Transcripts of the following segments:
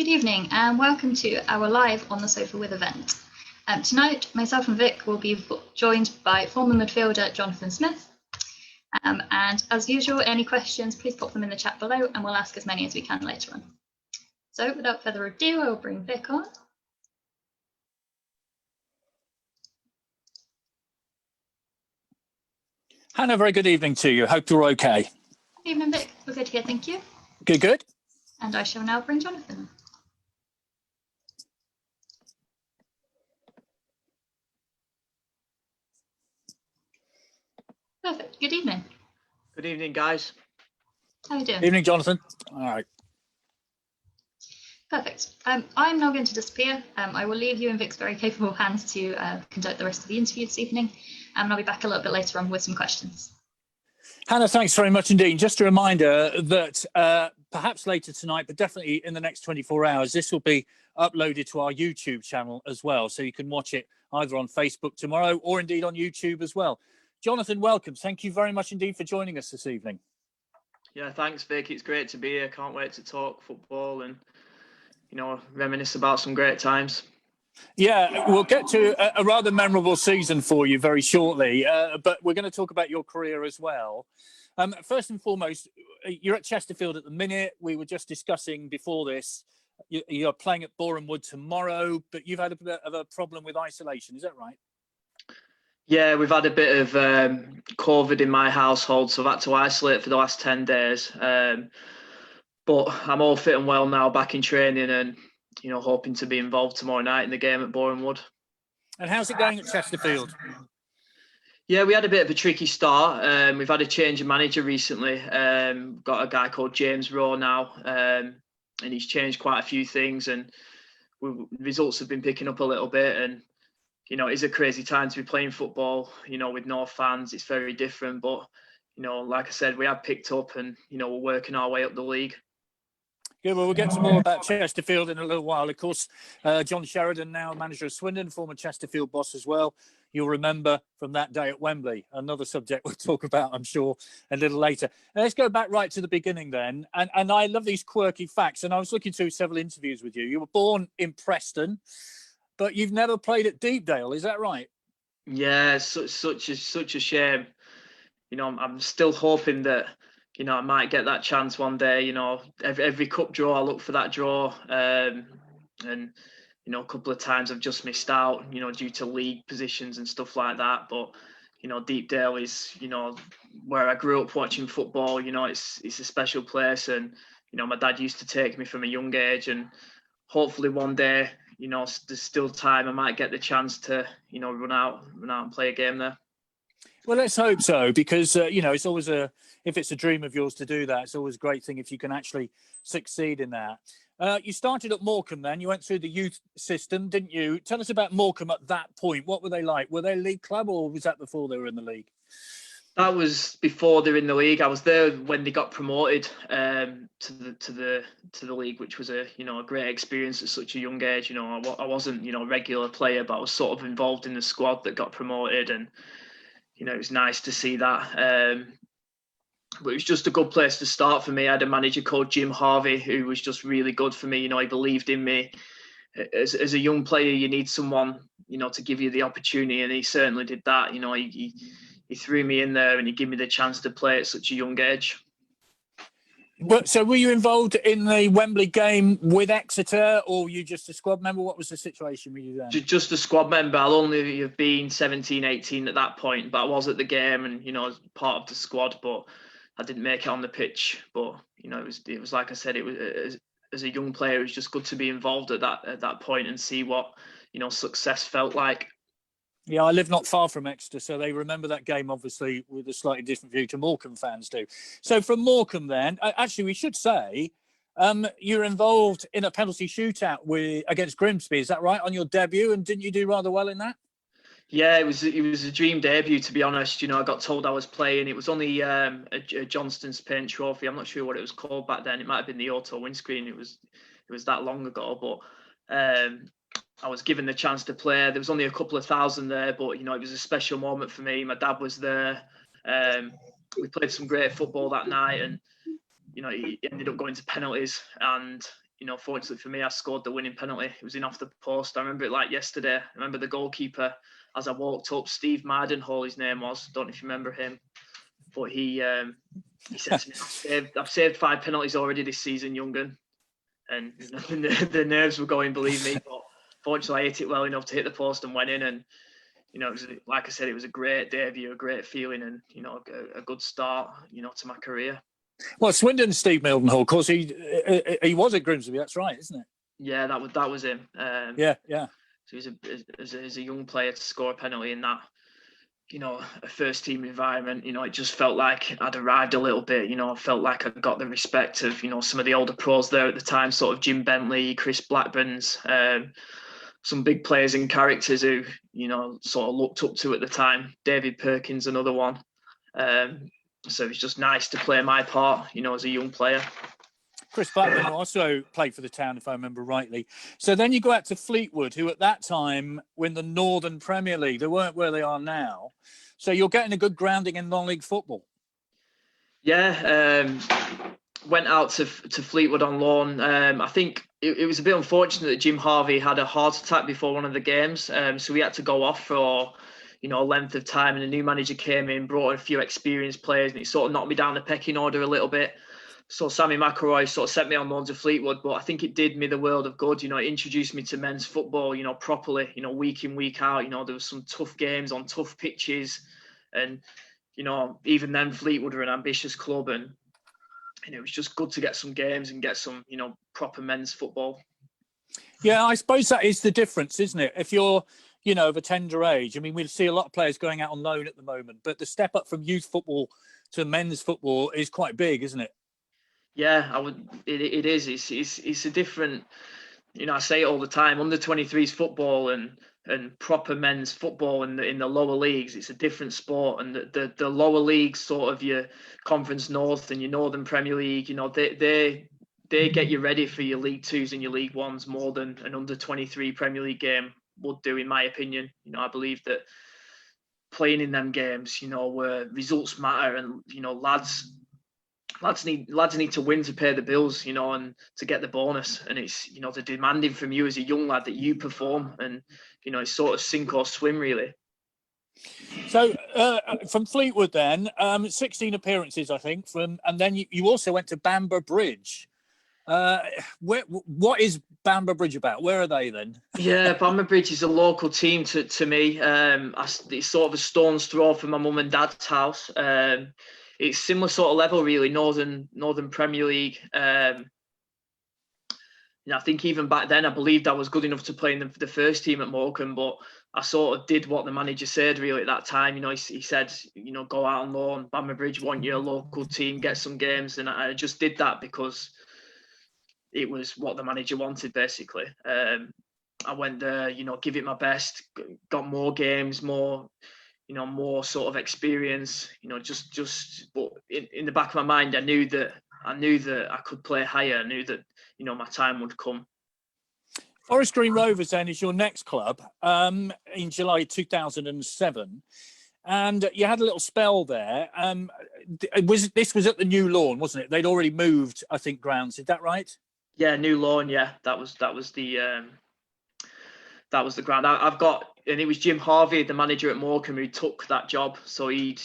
Good evening and welcome to our Live on the Sofa with event. Tonight, myself and Vic will be joined by former midfielder Jonathan Smith. And as usual, any questions, please pop them in the chat below and we'll ask as many as we can later on. So without further ado, I'll bring Vic on. Hannah, very good evening to you. Hope you're okay. Good evening, Vic. We're good here, thank you. Good. And I shall now bring Jonathan. Perfect. Good evening. Good evening, guys. How are you doing? Evening, Jonathan. All right. Perfect. I'm now going to disappear. I will leave you in Vic's very capable hands to conduct the rest of the interview this evening. And I'll be back a little bit later on with some questions. Hannah, thanks very much indeed. Just a reminder that perhaps later tonight, but definitely in the next 24 hours, this will be uploaded to our YouTube channel as well. So you can watch it either on Facebook tomorrow or indeed on YouTube as well. Jonathan, welcome. Thank you very much indeed for joining us this evening. Yeah, thanks, Vic. It's great to be here. Can't wait to talk football and, reminisce about some great times. Yeah, we'll get to a rather memorable season for you very shortly, but we're going to talk about your career as well. First and foremost, you're at Chesterfield at the minute. We were just discussing before this, you're playing at Boreham Wood tomorrow, but you've had a bit of a problem with isolation. Is that right? Yeah, we've had a bit of COVID in my household, so I've had to isolate for the last 10 days. But I'm all fit and well now, back in training and, hoping to be involved tomorrow night in the game at Boreham Wood. And how's it going at Chesterfield? Yeah, we had a bit of a tricky start. We've had a change of manager recently. Got a guy called James Rowe now, and he's changed quite a few things, and results have been picking up a little bit. And it's a crazy time to be playing football. With no fans, it's very different. But like I said, we have picked up, and we're working our way up the league. Good. Well, we'll get to more about Chesterfield in a little while. Of course, John Sheridan, now manager of Swindon, former Chesterfield boss as well. You'll remember from that day at Wembley. Another subject we'll talk about, I'm sure, a little later. Let's go back right to the beginning then. And I love these quirky facts. And I was looking through several interviews with you. You were born in Preston, but you've never played at Deepdale. Is that right? Yeah, such a shame. I'm still hoping that I might get that chance one day. Every cup draw, I look for that draw, and a couple of times I've just missed out, due to league positions and stuff like that. But Deepdale is where I grew up watching football. It's a special place, and my dad used to take me from a young age, and hopefully one day, there's still time. I might get the chance to run out and play a game there. Well, let's hope so, because, it's always if it's a dream of yours to do that, it's always a great thing if you can actually succeed in that. You started at Morecambe then. You went through the youth system, didn't you? Tell us about Morecambe at that point. What were they like? Were they a league club, or was that before they were in the league? That was before they were in the league. I was there when they got promoted to the league, which was a great experience at such a young age. I wasn't a regular player, but I was sort of involved in the squad that got promoted, and it was nice to see that. But it was just a good place to start for me. I had a manager called Jim Harvey who was just really good for me. He believed in me. As a young player, you need someone, to give you the opportunity, and he certainly did that. He threw me in there and he gave me the chance to play at such a young age. So were you involved in the Wembley game with Exeter, or were you just a squad member? What was the situation with you then? Just a squad member. I'll only have been 17, 18 at that point, but I was at the game and, as part of the squad, but I didn't make it on the pitch. But, it was like I said, it was as a young player, it was just good to be involved at that point and see what, success felt like. Yeah, I live not far from Exeter, so they remember that game, obviously, with a slightly different view to Morecambe fans do. So from Morecambe then, actually, we should say you're involved in a penalty shootout against Grimsby. Is that right, on your debut? And didn't you do rather well in that? Yeah, it was a dream debut, to be honest. I got told I was playing. It was only a Johnston's Paint Trophy. I'm not sure what it was called back then. It might have been the Auto Windscreen. It was that long ago, but I was given the chance to play. There was only a couple of thousand there, but it was a special moment for me. My dad was there. We played some great football that night, and he ended up going to penalties. And fortunately for me, I scored the winning penalty. It was in off the post. I remember it like yesterday. I remember the goalkeeper, as I walked up, Steve Mardenhall, his name was. Don't know if you remember him. But he said to me, I've saved 5 penalties already this season, young'un. And the nerves were going, believe me. But fortunately, I hit it well enough to hit the post and went in. And, it was, like I said, it was a great debut, a great feeling, and, a good start, to my career. Well, Swindon, Steve Mildenhall, of course, he was at Grimsby. That's right, isn't it? Yeah, that was him. Yeah. So he's as a young player to score a penalty in that, a first team environment. It just felt like I'd arrived a little bit. I felt like I got the respect of some of the older pros there at the time, sort of Jim Bentley, Chris Blackburns, some big players and characters who sort of looked up to at the time. David Perkins, another one. So it's just nice to play my part, as a young player. Chris Blackburn also played for the town, if I remember rightly. So then you go out to Fleetwood, who at that time were in the Northern Premier League. They weren't where they are now. So you're getting a good grounding in non-league football. Yeah, went out to Fleetwood on loan. I think it was a bit unfortunate that Jim Harvey had a heart attack before one of the games. So we had to go off for a length of time, and a new manager came in, brought in a few experienced players, and it sort of knocked me down the pecking order a little bit. So Sammy McElroy sort of sent me on loan to Fleetwood, but I think it did me the world of good. It introduced me to men's football, properly, week in, week out. There was some tough games on tough pitches, and, even then Fleetwood were an ambitious club, and it was just good to get some games and get some, proper men's football. Yeah, I suppose that is the difference, isn't it? If you're, of a tender age, I mean, we see a lot of players going out on loan at the moment, but the step up from youth football to men's football is quite big, isn't it? Yeah, it is. It's a different, I say it all the time, under 23s football and proper men's football in the lower leagues, it's a different sport. And the lower leagues, sort of your Conference North and your Northern Premier League, they get you ready for your League Twos and your League Ones more than an under 23 Premier League game would do, in my opinion. I believe that playing in them games, where results matter, and lads need to win to pay the bills, and to get the bonus. And it's, they're demanding from you as a young lad that you perform, and, it's sort of sink or swim, really. So from Fleetwood then, 16 appearances, I think, and then you also went to Bamber Bridge. What is Bamber Bridge about? Where are they then? Yeah, Bamber Bridge is a local team to me. It's sort of a stone's throw from my mum and dad's house. It's similar sort of level, really, Northern Premier League. I think even back then, I believed I was good enough to play in the first team at Morecambe, but I sort of did what the manager said, really, at that time. He said, go out on loan, Bamber Bridge want your local team, get some games. And I just did that because it was what the manager wanted, basically. I went there, give it my best, got more games, more sort of experience, but in the back of my mind, I knew that I could play higher. I knew that, my time would come. Forest Green Rovers then is your next club, in July 2007. And you had a little spell there. This was at the New Lawn, wasn't it? They'd already moved, I think, grounds. Is that right? Yeah, New Lawn. Yeah, that was the ground. I've got, and it was Jim Harvey, the manager at Morecambe, who took that job. So he'd,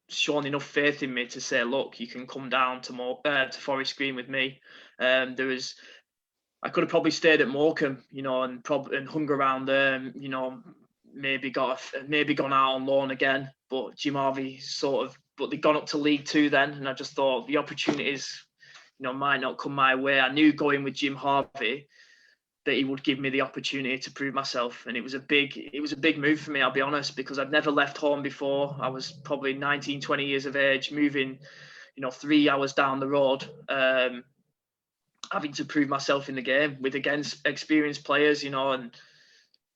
shown enough faith in me to say, look, you can come down to Forest Green with me. I could have probably stayed at Morecambe, and hung around there, maybe gone out on loan again. But Jim Harvey but they'd gone up to League Two then, and I just thought the opportunities, might not come my way. I knew going with Jim Harvey that he would give me the opportunity to prove myself. And it was a big move for me, I'll be honest, because I'd never left home before. I was probably 19, 20 years of age, moving, 3 hours down the road, having to prove myself in the game against experienced players, and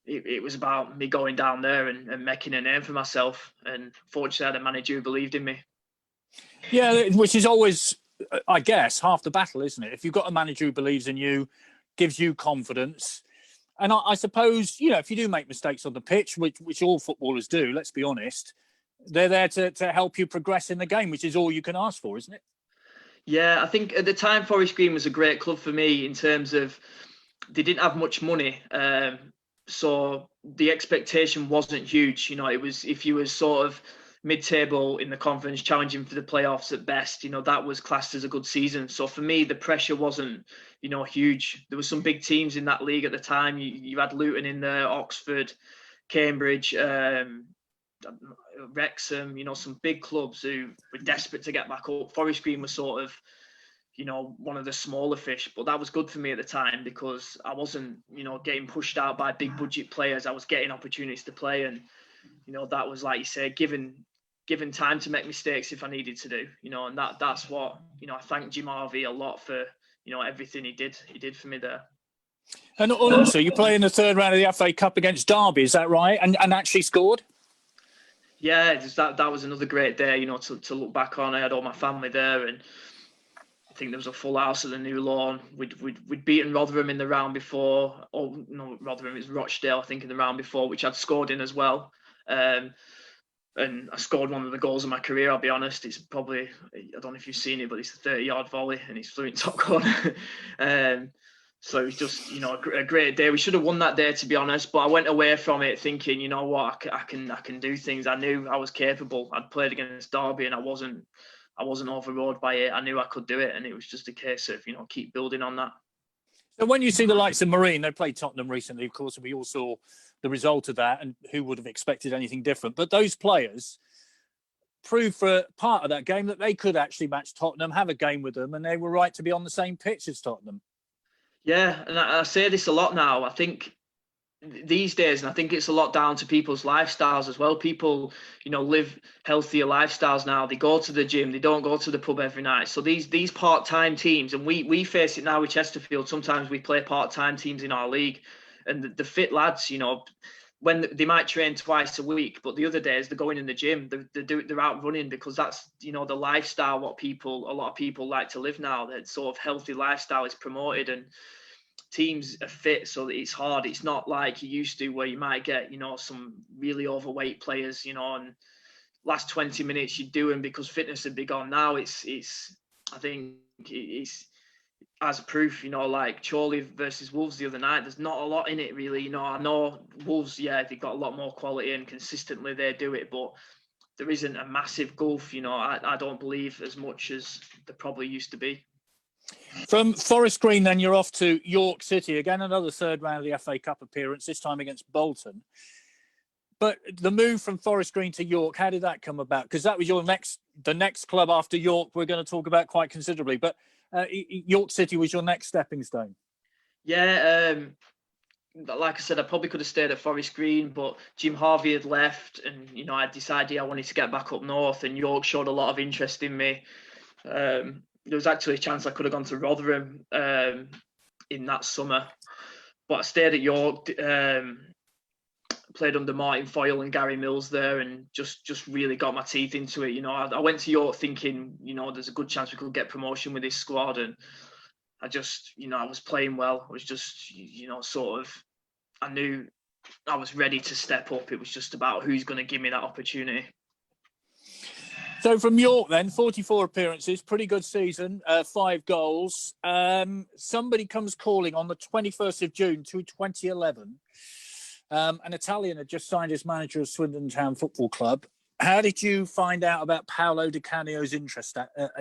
it was about me going down there and making a name for myself. And fortunately, I had a manager who believed in me. Yeah, which is always, I guess, half the battle, isn't it? If you've got a manager who believes in you, gives you confidence. And I suppose, if you do make mistakes on the pitch, which all footballers do, let's be honest, they're there to help you progress in the game, which is all you can ask for, isn't it? Yeah, I think at the time Forest Green was a great club for me in terms of they didn't have much money, so the expectation wasn't huge. You know, it was if you were sort of mid-table in the conference, challenging for the playoffs at best, you know, that was classed as a good season. So for me, the pressure wasn't, you know, huge. There were some big teams in that league at the time. You had Luton in there, Oxford, Cambridge, Wrexham, you know, some big clubs who were desperate to get back up. Forest Green was sort of, you know, one of the smaller fish, but that was good for me at the time because I wasn't, you know, getting pushed out by big budget players. I was getting opportunities to play, and you know, that was, like you say, given time to make mistakes if I needed to do, you know, and that's what, you know, I thank Jim Harvey a lot for, you know, everything he did for me there. And also, you play in the third round of the FA Cup against Derby, is that right? And actually scored? Yeah, that was another great day, you know, to look back on. I had all my family there, and I think there was a full house at the New Lawn. We'd beaten Rotherham in the round before. Oh no, Rotherham, it was Rochdale, I think, in the round before, which I'd scored in as well. And I scored one of the goals of my career, I'll be honest. It's probably, I don't know if you've seen it, but it's a 30-yard volley and it's flew in top corner. So it was just, you know, a great day. We should have won that day, to be honest, but I went away from it thinking, you know what, I can do things. I knew I was capable. I'd played against Derby and I wasn't overawed by it. I knew I could do it, and it was just a case of, you know, keep building on that. So when you see the likes of Marine, they played Tottenham recently, of course, and we all saw the result of that, and who would have expected anything different? But those players proved for part of that game that they could actually match Tottenham, have a game with them, and they were right to be on the same pitch as Tottenham. Yeah, and I say this a lot now. I think these days, and I think it's a lot down to people's lifestyles as well. People, you know, live healthier lifestyles now. They go to the gym, they don't go to the pub every night. So these part-time teams, and we face it now with Chesterfield. Sometimes we play part-time teams in our league, and the fit lads, you know, when they might train twice a week, but the other days they're going in the gym, they're out running, because that's, you know, the lifestyle what a lot of people like to live now. That sort of healthy lifestyle is promoted, and teams are fit, so that it's hard. It's not like you used to, where you might get, you know, some really overweight players, you know, and last 20 minutes you do them because fitness would be gone. Now it's I think it's as proof, you know, like Chorley versus Wolves the other night. There's not a lot in it really, you know. I know Wolves, yeah, they've got a lot more quality and consistently they do it, but there isn't a massive gulf, you know. I don't believe as much as there probably used to be. From Forest Green, then you're off to York City again, another third round of the FA Cup appearance, this time against Bolton. But the move from Forest Green to York, how did that come about? Because that was the next club after York we're going to talk about quite considerably. But York City was your next stepping stone. Yeah, like I said, I probably could have stayed at Forest Green, but Jim Harvey had left, and you know, I decided I wanted to get back up north, and York showed a lot of interest in me. There was actually a chance I could have gone to Rotherham in that summer, but I stayed at York, played under Martin Foyle and Gary Mills there, and just really got my teeth into it. You know, I went to York thinking, you know, there's a good chance we could get promotion with this squad, and I just, you know, I was playing well. I was just, you know, sort of, I knew I was ready to step up. It was just about who's going to give me that opportunity. So from York then, 44 appearances, pretty good season, 5 goals. Somebody comes calling on the 21st of June 2011. An Italian had just signed as manager of Swindon Town Football Club. How did you find out about Paolo Di Canio's interest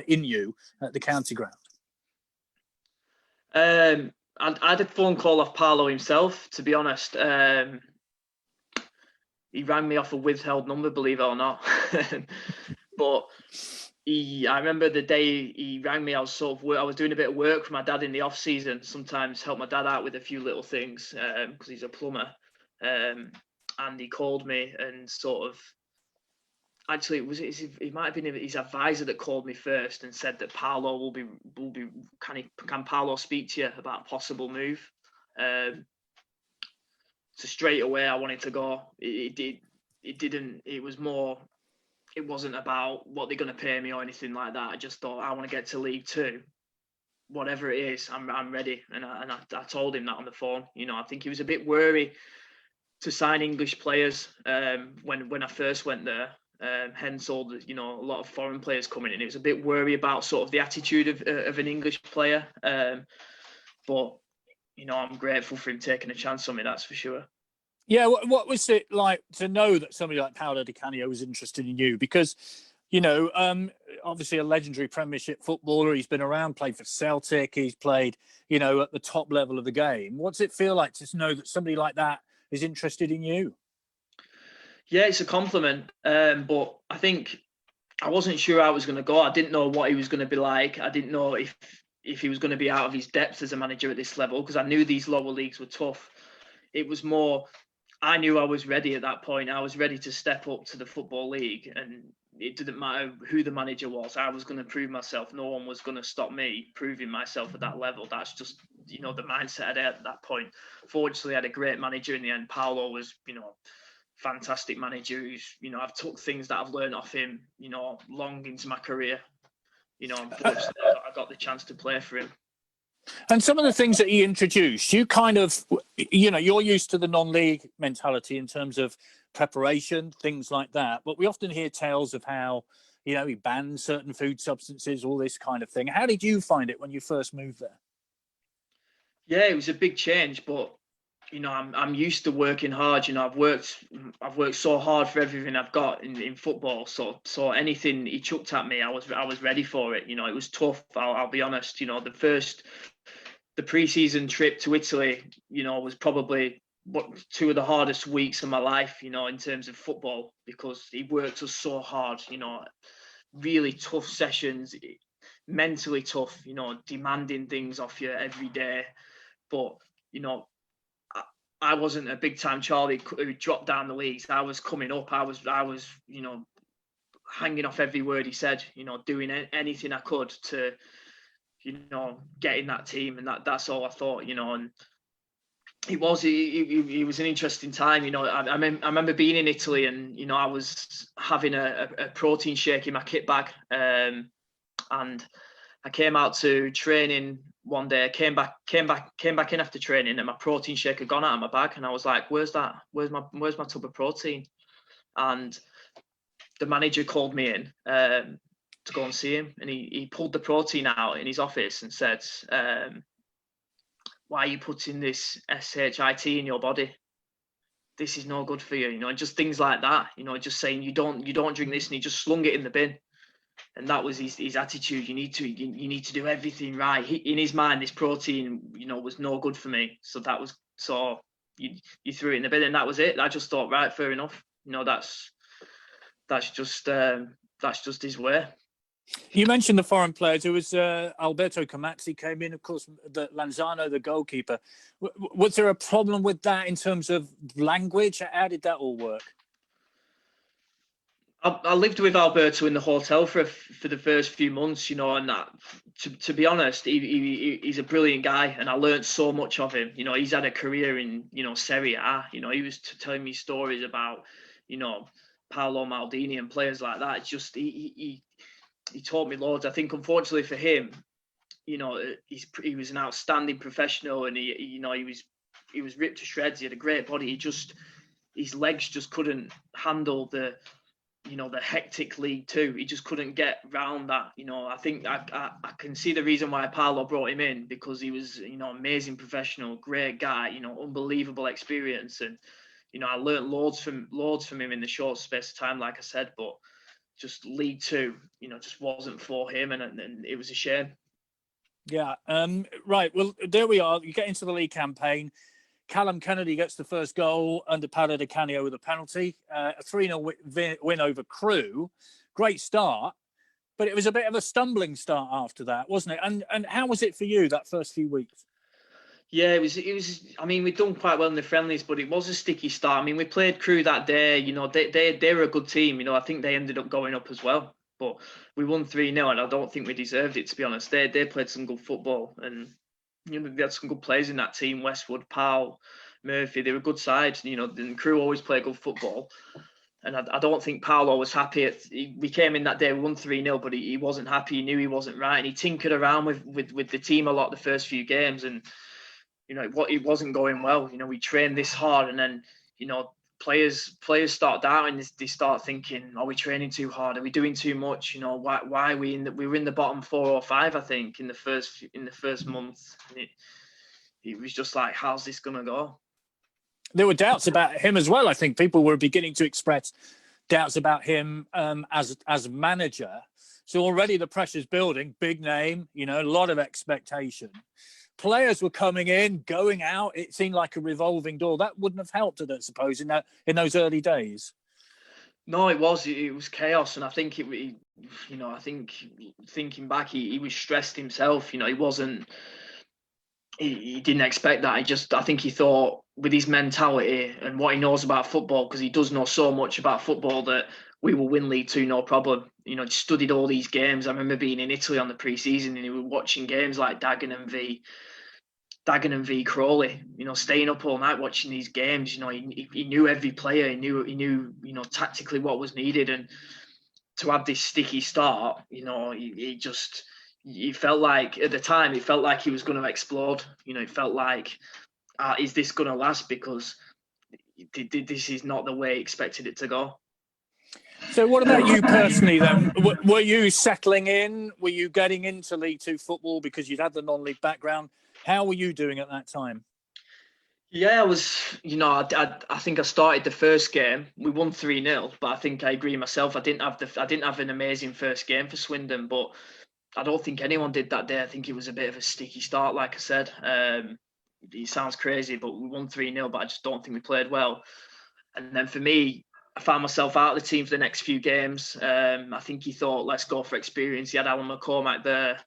in you at the county ground? I had a phone call off Paolo himself, to be honest. He rang me off a withheld number, believe it or not. But I remember the day he rang me, I was doing a bit of work for my dad in the off season, sometimes help my dad out with a few little things, because he's a plumber. And he called me and sort of, actually it might have been his advisor that called me first and said that Paolo will be can Paolo speak to you about a possible move? So straight away I wanted to go. It wasn't about what they're going to pay me or anything like that. I just thought, I want to get to League Two. Whatever it is, I'm ready. And I told him that on the phone. You know, I think he was a bit wary to sign English players when I first went there. hence all the, a lot of foreign players coming in. It was a bit worry about sort of the attitude of an English player, but I'm grateful for him taking a chance on me, that's for sure. Yeah, what was it like to know that somebody like Paolo Di Canio was interested in you? Because, obviously a legendary Premiership footballer. He's been around, played for Celtic. He's played, at the top level of the game. What's it feel like to know that somebody like that is interested in you? Yeah, it's a compliment. But I think I wasn't sure how I was going to go. I didn't know what he was going to be like. I didn't know if he was going to be out of his depth as a manager at this level, because I knew these lower leagues were tough. It was more, I knew I was ready at that point. I was ready to step up to the Football League, and it didn't matter who the manager was. I was going to prove myself. No one was going to stop me proving myself at that level. That's just, the mindset I had at that point. Fortunately, I had a great manager in the end. Paolo was, fantastic manager who's, I've took things that I've learned off him, long into my career. Unfortunately, I got the chance to play for him. And some of the things that he introduced, you kind of, you're used to the non-league mentality in terms of preparation, things like that. But we often hear tales of how, he banned certain food substances, all this kind of thing. How did you find it when you first moved there? Yeah, it was a big change, but I'm used to working hard. I've worked so hard for everything I've got in football. So anything he chucked at me, I was ready for it. It was tough. I'll be honest. The pre-season trip to Italy, was probably two of the hardest weeks of my life. In terms of football, because he worked us so hard. Really tough sessions, mentally tough. Demanding things off you every day, but I wasn't a big time Charlie who dropped down the leagues. I was coming up. I was, hanging off every word he said, doing anything I could to, get in that team. And that's all I thought, and it was an interesting time. I remember being in Italy and, I was having a protein shake in my kit bag. And I came out to training one day, came back in after training, and my protein shake had gone out of my bag, and I was like, "Where's that? Where's my tub of protein?" And the manager called me in to go and see him, and he pulled the protein out in his office and said, "Why are you putting this SHIT in your body? This is no good for you." And just things like that. Just saying you don't drink this, and he just slung it in the bin. And that was his attitude. You need to do everything right. In his mind, this protein, was no good for me. So you threw it in the bin, and that was it. I just thought, right, fair enough. That's just his way. You mentioned the foreign players. It was Alberto Camazzi came in, of course, Lanzano, the goalkeeper. Was there a problem with that in terms of language? How did that all work? I lived with Alberto in the hotel for the first few months, and that, to be honest, he's a brilliant guy, and I learned so much of him. He's had a career in, Serie A. He was telling me stories about, Paolo Maldini and players like that. It's just he taught me loads. I think, unfortunately for him, he was an outstanding professional, and he was ripped to shreds. He had a great body. His legs just couldn't handle the hectic League Two. He just couldn't get round that. I think I can see the reason why Paolo brought him in, because he was, amazing professional, great guy, unbelievable experience. And, I learned loads from him in the short space of time, like I said, but just League Two, just wasn't for him. And it was a shame. Yeah. Right. Well, there we are. You get into the league campaign. Callum Kennedy gets the first goal under Paolo Di Canio with a penalty, a 3-0 win over Crewe. Great start, but it was a bit of a stumbling start after that, wasn't it? And how was it for you that first few weeks? Yeah, it was. I mean, we'd done quite well in the friendlies, but it was a sticky start. I mean, we played Crewe that day. They were a good team. I think they ended up going up as well. But we won 3-0, and I don't think we deserved it, to be honest. They played some good football, and they had some good players in that team. Westwood, Powell, Murphy. They were good sides. And Crewe always play good football. And I don't think Paolo was happy. We came in that day, we won 3-0, but he wasn't happy. He knew he wasn't right, and he tinkered around with the team a lot the first few games, and it wasn't going well. We trained this hard, and then players start doubting. They start thinking, are we training too hard? Are we doing too much? You know, why are we we were in the bottom 4 or 5, I think, in the first month. And it was just like, how's this gonna go? There were doubts about him as well. I think people were beginning to express doubts about him as manager. So already the pressure's building. Big name, you know, a lot of expectation. Players were coming in, going out. It seemed like a revolving door. That wouldn't have helped, I don't suppose, in those early days. No, it was chaos, and I think I think thinking back, he was stressed himself. You know, he wasn't. He didn't expect that. I think he thought, with his mentality and what he knows about football, because he does know so much about football, that we will win League Two, no problem. You know, he studied all these games. I remember being in Italy on the pre-season, and he was watching games like Dagenham v Crawley. You know, staying up all night watching these games. You know, he knew every player. He knew you know, tactically what was needed, and to have this sticky start, you know, he felt like, at the time, it felt like he was going to explode. You know, it felt like, is this going to last? Because this is not the way he expected it to go. So what about you personally then? Were you settling in? Were you getting into League Two football because you'd had the non-league background? How were you doing at that time? Yeah, I was, you know, I think I started the first game. We won 3-0, but I think I agree myself. I didn't have an amazing first game for Swindon, but I don't think anyone did that day. I think it was a bit of a sticky start, like I said. It sounds crazy, but we won 3-0, but I just don't think we played well. And then for me, I found myself out of the team for the next few games. I think he thought, let's go for experience. He had Alan McCormack there.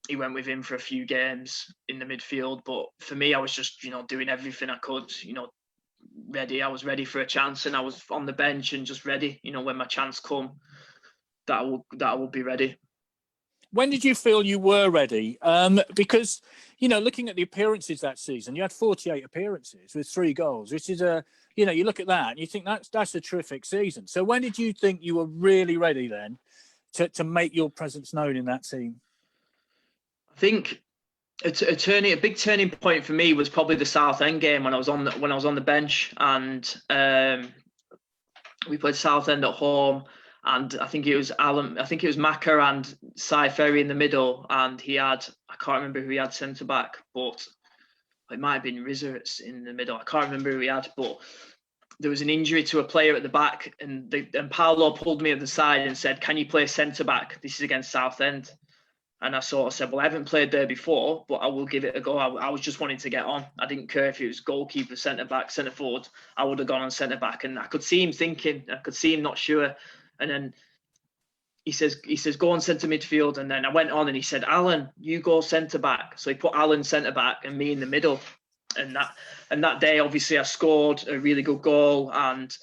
He went with him for a few games in the midfield. But for me, I was just, you know, doing everything I could, you know, ready. I was ready for a chance, and I was on the bench and just ready, you know, when my chance come, that I will be ready. When did you feel you were ready? Because, you know, looking at the appearances that season, you had 48 appearances with 3 goals, which is you know, you look at that and you think that's a terrific season. So when did you think you were really ready then to make your presence known in that team? I think a big turning point for me was probably the Southend game when I was on the bench, and we played Southend at home. And I think it was Macca and Cy Ferry in the middle, and I can't remember who he had centre back, but it might have been Rizzer in the middle. I can't remember who he had, but there was an injury to a player at the back, and Paolo pulled me at the side and said, "Can you play centre back? This is against Southend." And I sort of said, "Well, I haven't played there before, but I will give it a go." I was just wanting to get on. I didn't care if it was goalkeeper, centre back, centre forward. I would have gone on centre back, and I could see him thinking. I could see him not sure. And then he says, go on centre midfield. And then I went on, and he said, "Alan, you go centre back." So he put Alan centre back and me in the middle. And that day, obviously, I scored a really good goal. And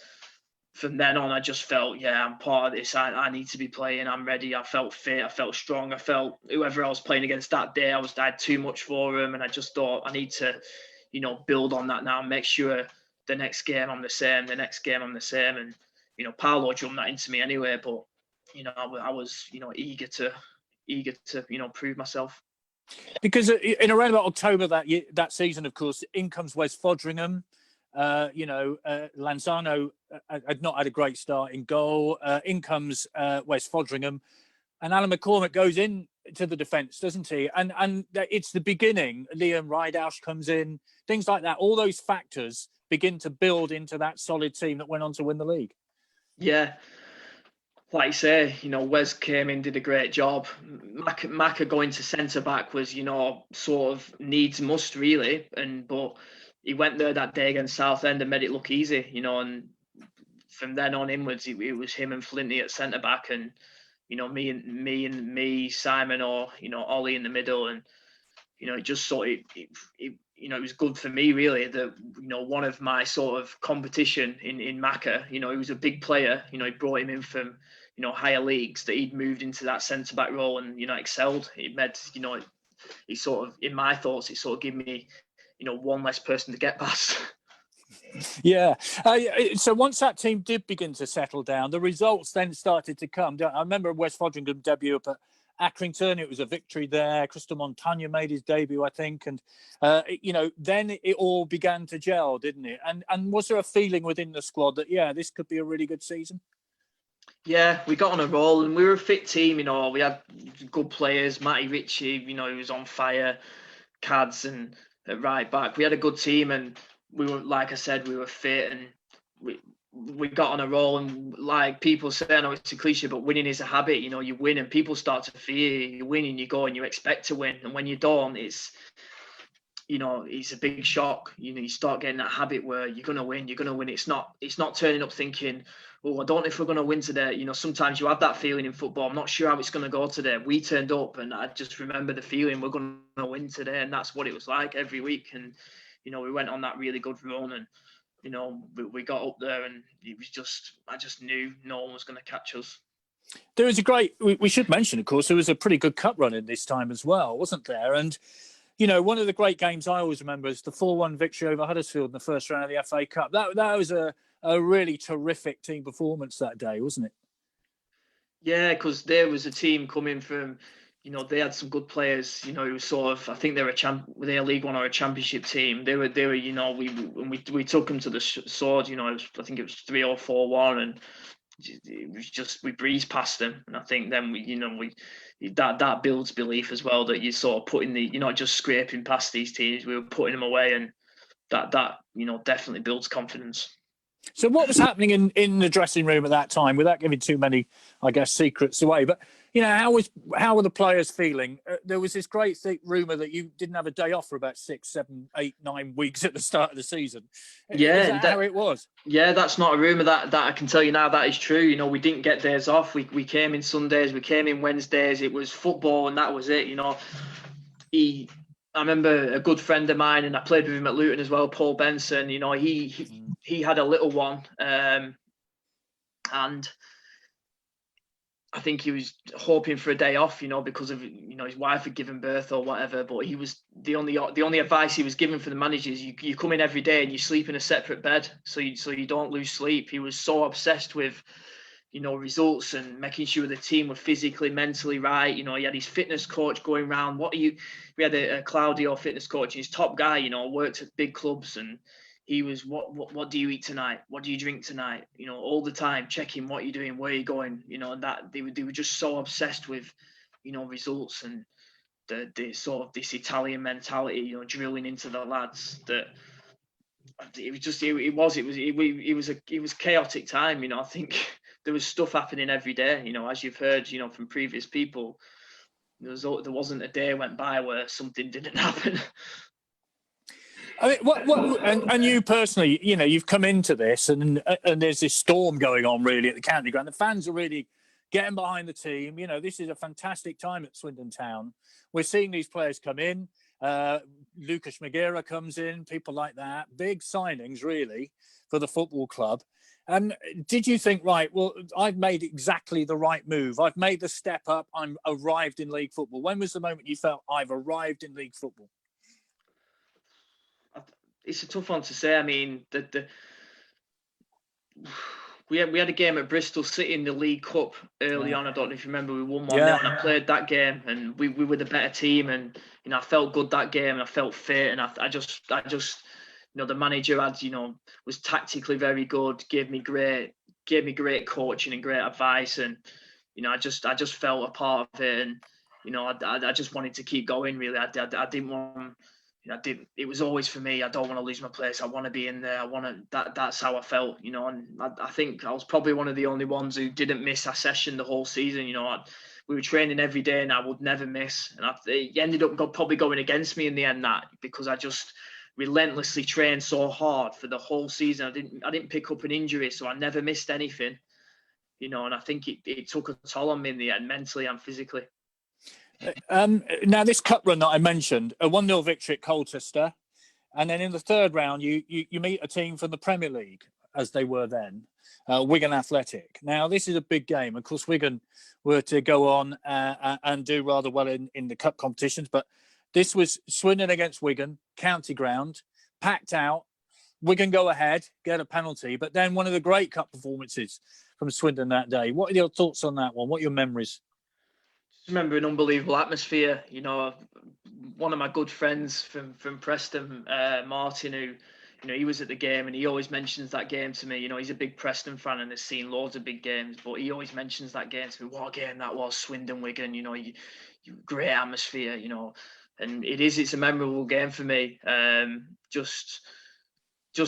from then on, I just felt, yeah, I'm part of this. I need to be playing. I'm ready. I felt fit. I felt strong. I felt whoever I was playing against that day, I had too much for him. And I just thought, I need to, you know, build on that now and make sure the next game I'm the same. And, you know, Paolo jumped that into me anyway, but, you know, I was, you know, eager to, you know, prove myself. Because in around about October that season, of course, in comes Wes Fodringham. You know, Lanzano had not had a great start in goal. In comes Wes Fodringham, and Alan McCormack goes in to the defence, doesn't he? And it's the beginning. Liam Rideausch comes in, things like that. All those factors begin to build into that solid team that went on to win the league. Yeah. Like you say, you know, Wes came in, did a great job. Macca going to centre back was, you know, sort of needs must really, but he went there that day against Southend and made it look easy, you know. And from then on inwards, it was him and Flinty at centre back, and you know, me, Simon, or you know, Ollie in the middle, and you know, it just sort of you know, it was good for me really that, you know, one of my sort of competition in Macca, you know, he was a big player, you know, he brought him in from, you know, higher leagues, that he'd moved into that centre back role and, you know, excelled. It made, you know, it sort of, in my thoughts, it sort of gave me, you know, one less person to get past. Yeah. So once that team did begin to settle down, the results then started to come. I remember Wes Fodringham debut up Accrington, it was a victory there. Crystal Montagna made his debut, I think. And, then it all began to gel, didn't it? And was there a feeling within the squad that, yeah, this could be a really good season? Yeah, we got on a roll and we were a fit team, we had good players. Matty Ritchie, he was on fire. Cads and at right back. We had a good team and we were, like I said, we were fit and we got on a roll. And like people say, I know it's a cliche, but winning is a habit. You win and people start to fear you. You win and you go and you expect to win. And when you don't, it's a big shock. You start getting that habit where you're going to win. You're going to win. It's not turning up thinking, oh, I don't know if we're going to win today. Sometimes you have that feeling in football. I'm not sure how it's going to go today. We turned up and I just remember the feeling we're going to win today. And that's what it was like every week. And, we went on that really good run and, we got up there and it was I just knew no one was going to catch us. There was we should mention, of course, there was a pretty good cup run in this time as well, wasn't there? And, one of the great games I always remember is the 4-1 victory over Huddersfield in the first round of the FA Cup. That was a really terrific team performance that day, wasn't it? Yeah, because there was a team coming from, they had some good players. It was sort of, I think they were a League One or a Championship team. They were, we took them to the sword. I think it was 3 or 4-1, and it was just we breezed past them. And I think then that builds belief as well, that you sort of putting you're not just scraping past these teams. We were putting them away, and that definitely builds confidence. So what was happening in the dressing room at that time, without giving too many, I guess, secrets away? But, how were the players feeling? There was this great rumour that you didn't have a day off for about 6, 7, 8, 9 weeks at the start of the season. Yeah. Is that how it was? Yeah, that's not a rumour. That I can tell you now, that is true. We didn't get days off. We came in Sundays, we came in Wednesdays. It was football and that was it, I remember a good friend of mine, and I played with him at Luton as well, Paul Benson. He had a little one, and I think he was hoping for a day off, because of his wife had given birth or whatever. But he was the only advice he was given for the managers. You come in every day and you sleep in a separate bed, so you don't lose sleep. He was so obsessed with results and making sure the team were physically, mentally right. He had his fitness coach going around. We had a Claudio fitness coach, and his top guy, worked at big clubs, and he was, what do you eat tonight? What do you drink tonight? All the time checking what you're doing, where you're going, and that they were just so obsessed with, results and the sort of this Italian mentality, drilling into the lads, that it was chaotic time. I think there was stuff happening every day, as you've heard, from previous people. There wasn't a day went by where something didn't happen. I mean, and you personally, you've come into this and there's this storm going on really at the county ground. The fans are really getting behind the team. This is a fantastic time at Swindon Town. We're seeing these players come in. Lucas Maguire comes in, people like that. Big signings, really, for the football club. And did you think, right, well, I've made exactly the right move. I've made the step up. I'm arrived in league football. When was the moment you felt I've arrived in league football? It's a tough one to say. I mean, we had a game at Bristol City in the League Cup early on. I don't know if you remember, we won 1-0, and I played that game, and we were the better team, and I felt good that game, and I felt fit, and I just the manager had was tactically very good, gave me great coaching and great advice, and I just felt a part of it, and I just wanted to keep going. Really, I didn't want. It was always for me. I don't want to lose my place. I want to be in there. I want to. That's how I felt, and I think I was probably one of the only ones who didn't miss a session the whole season. We were training every day, and I would never miss. And it ended up probably going against me in the end, that because I just relentlessly trained so hard for the whole season. I didn't pick up an injury, so I never missed anything. And I think it took a toll on me in the end, mentally and physically. Now, this cup run that I mentioned, a 1-0 victory at Colchester, and then in the third round, you meet a team from the Premier League, as they were then, Wigan Athletic. Now, this is a big game. Of course, Wigan were to go on and do rather well in the cup competitions, but this was Swindon against Wigan, county ground, packed out. Wigan go ahead, get a penalty, but then one of the great cup performances from Swindon that day. What are your thoughts on that one? What are your memories? remember an unbelievable atmosphere. You know, one of my good friends from Preston, Martin, who, you know, he was at the game and he always mentions that game to me. You know, he's a big Preston fan and has seen loads of big games, but he always mentions that game to me. What a game that was, Swindon Wigan. You know, great atmosphere. You know, and it's a memorable game for me. Just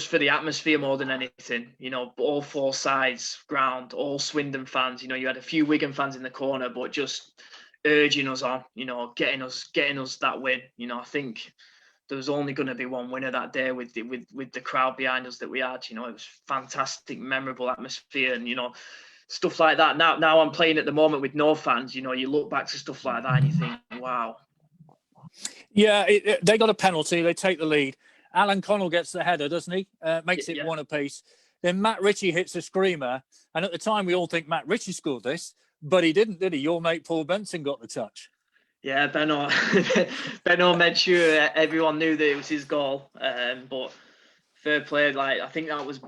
for the atmosphere more than anything. You know, all four sides ground, all Swindon fans. You know, you had a few Wigan fans in the corner, but just urging us on. You know, getting us that win. You know, I think there was only going to be one winner that day with the crowd behind us that we had. You know, it was fantastic, memorable atmosphere, and you know, stuff like that. Now I'm playing at the moment with no fans. You know, you look back to stuff like that and you think, wow. Yeah, they got a penalty. They take the lead. Alan Connell gets the header, doesn't he? Makes it one apiece. Then Matt Ritchie hits a screamer. And at the time, we all think Matt Ritchie scored this, but he didn't, did he? Your mate Paul Benson got the touch. Yeah, Benno made sure everyone knew that it was his goal. But fair play, like I think that was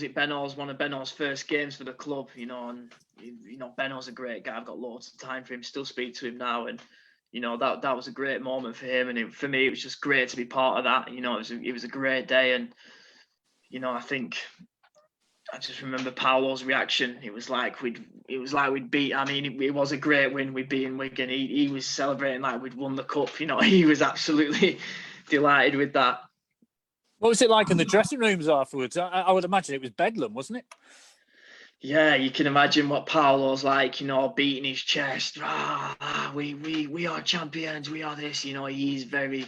it Benno's one of Benno's first games for the club, you know, and you know Benno's a great guy. I've got loads of time for him, still speak to him now, and you know that was a great moment for him, and for me it was just great to be part of that. You know, it was a great day, and you know I just remember Paolo's reaction. It was like we'd beat. I mean, it was a great win. We'd beaten Wigan. He was celebrating like we'd won the cup. You know, he was absolutely delighted with that. What was it like in the dressing rooms afterwards? I would imagine it was bedlam, wasn't it? Yeah, you can imagine what Paolo's like. You know, beating his chest. We are champions. We are this. You know, he's very,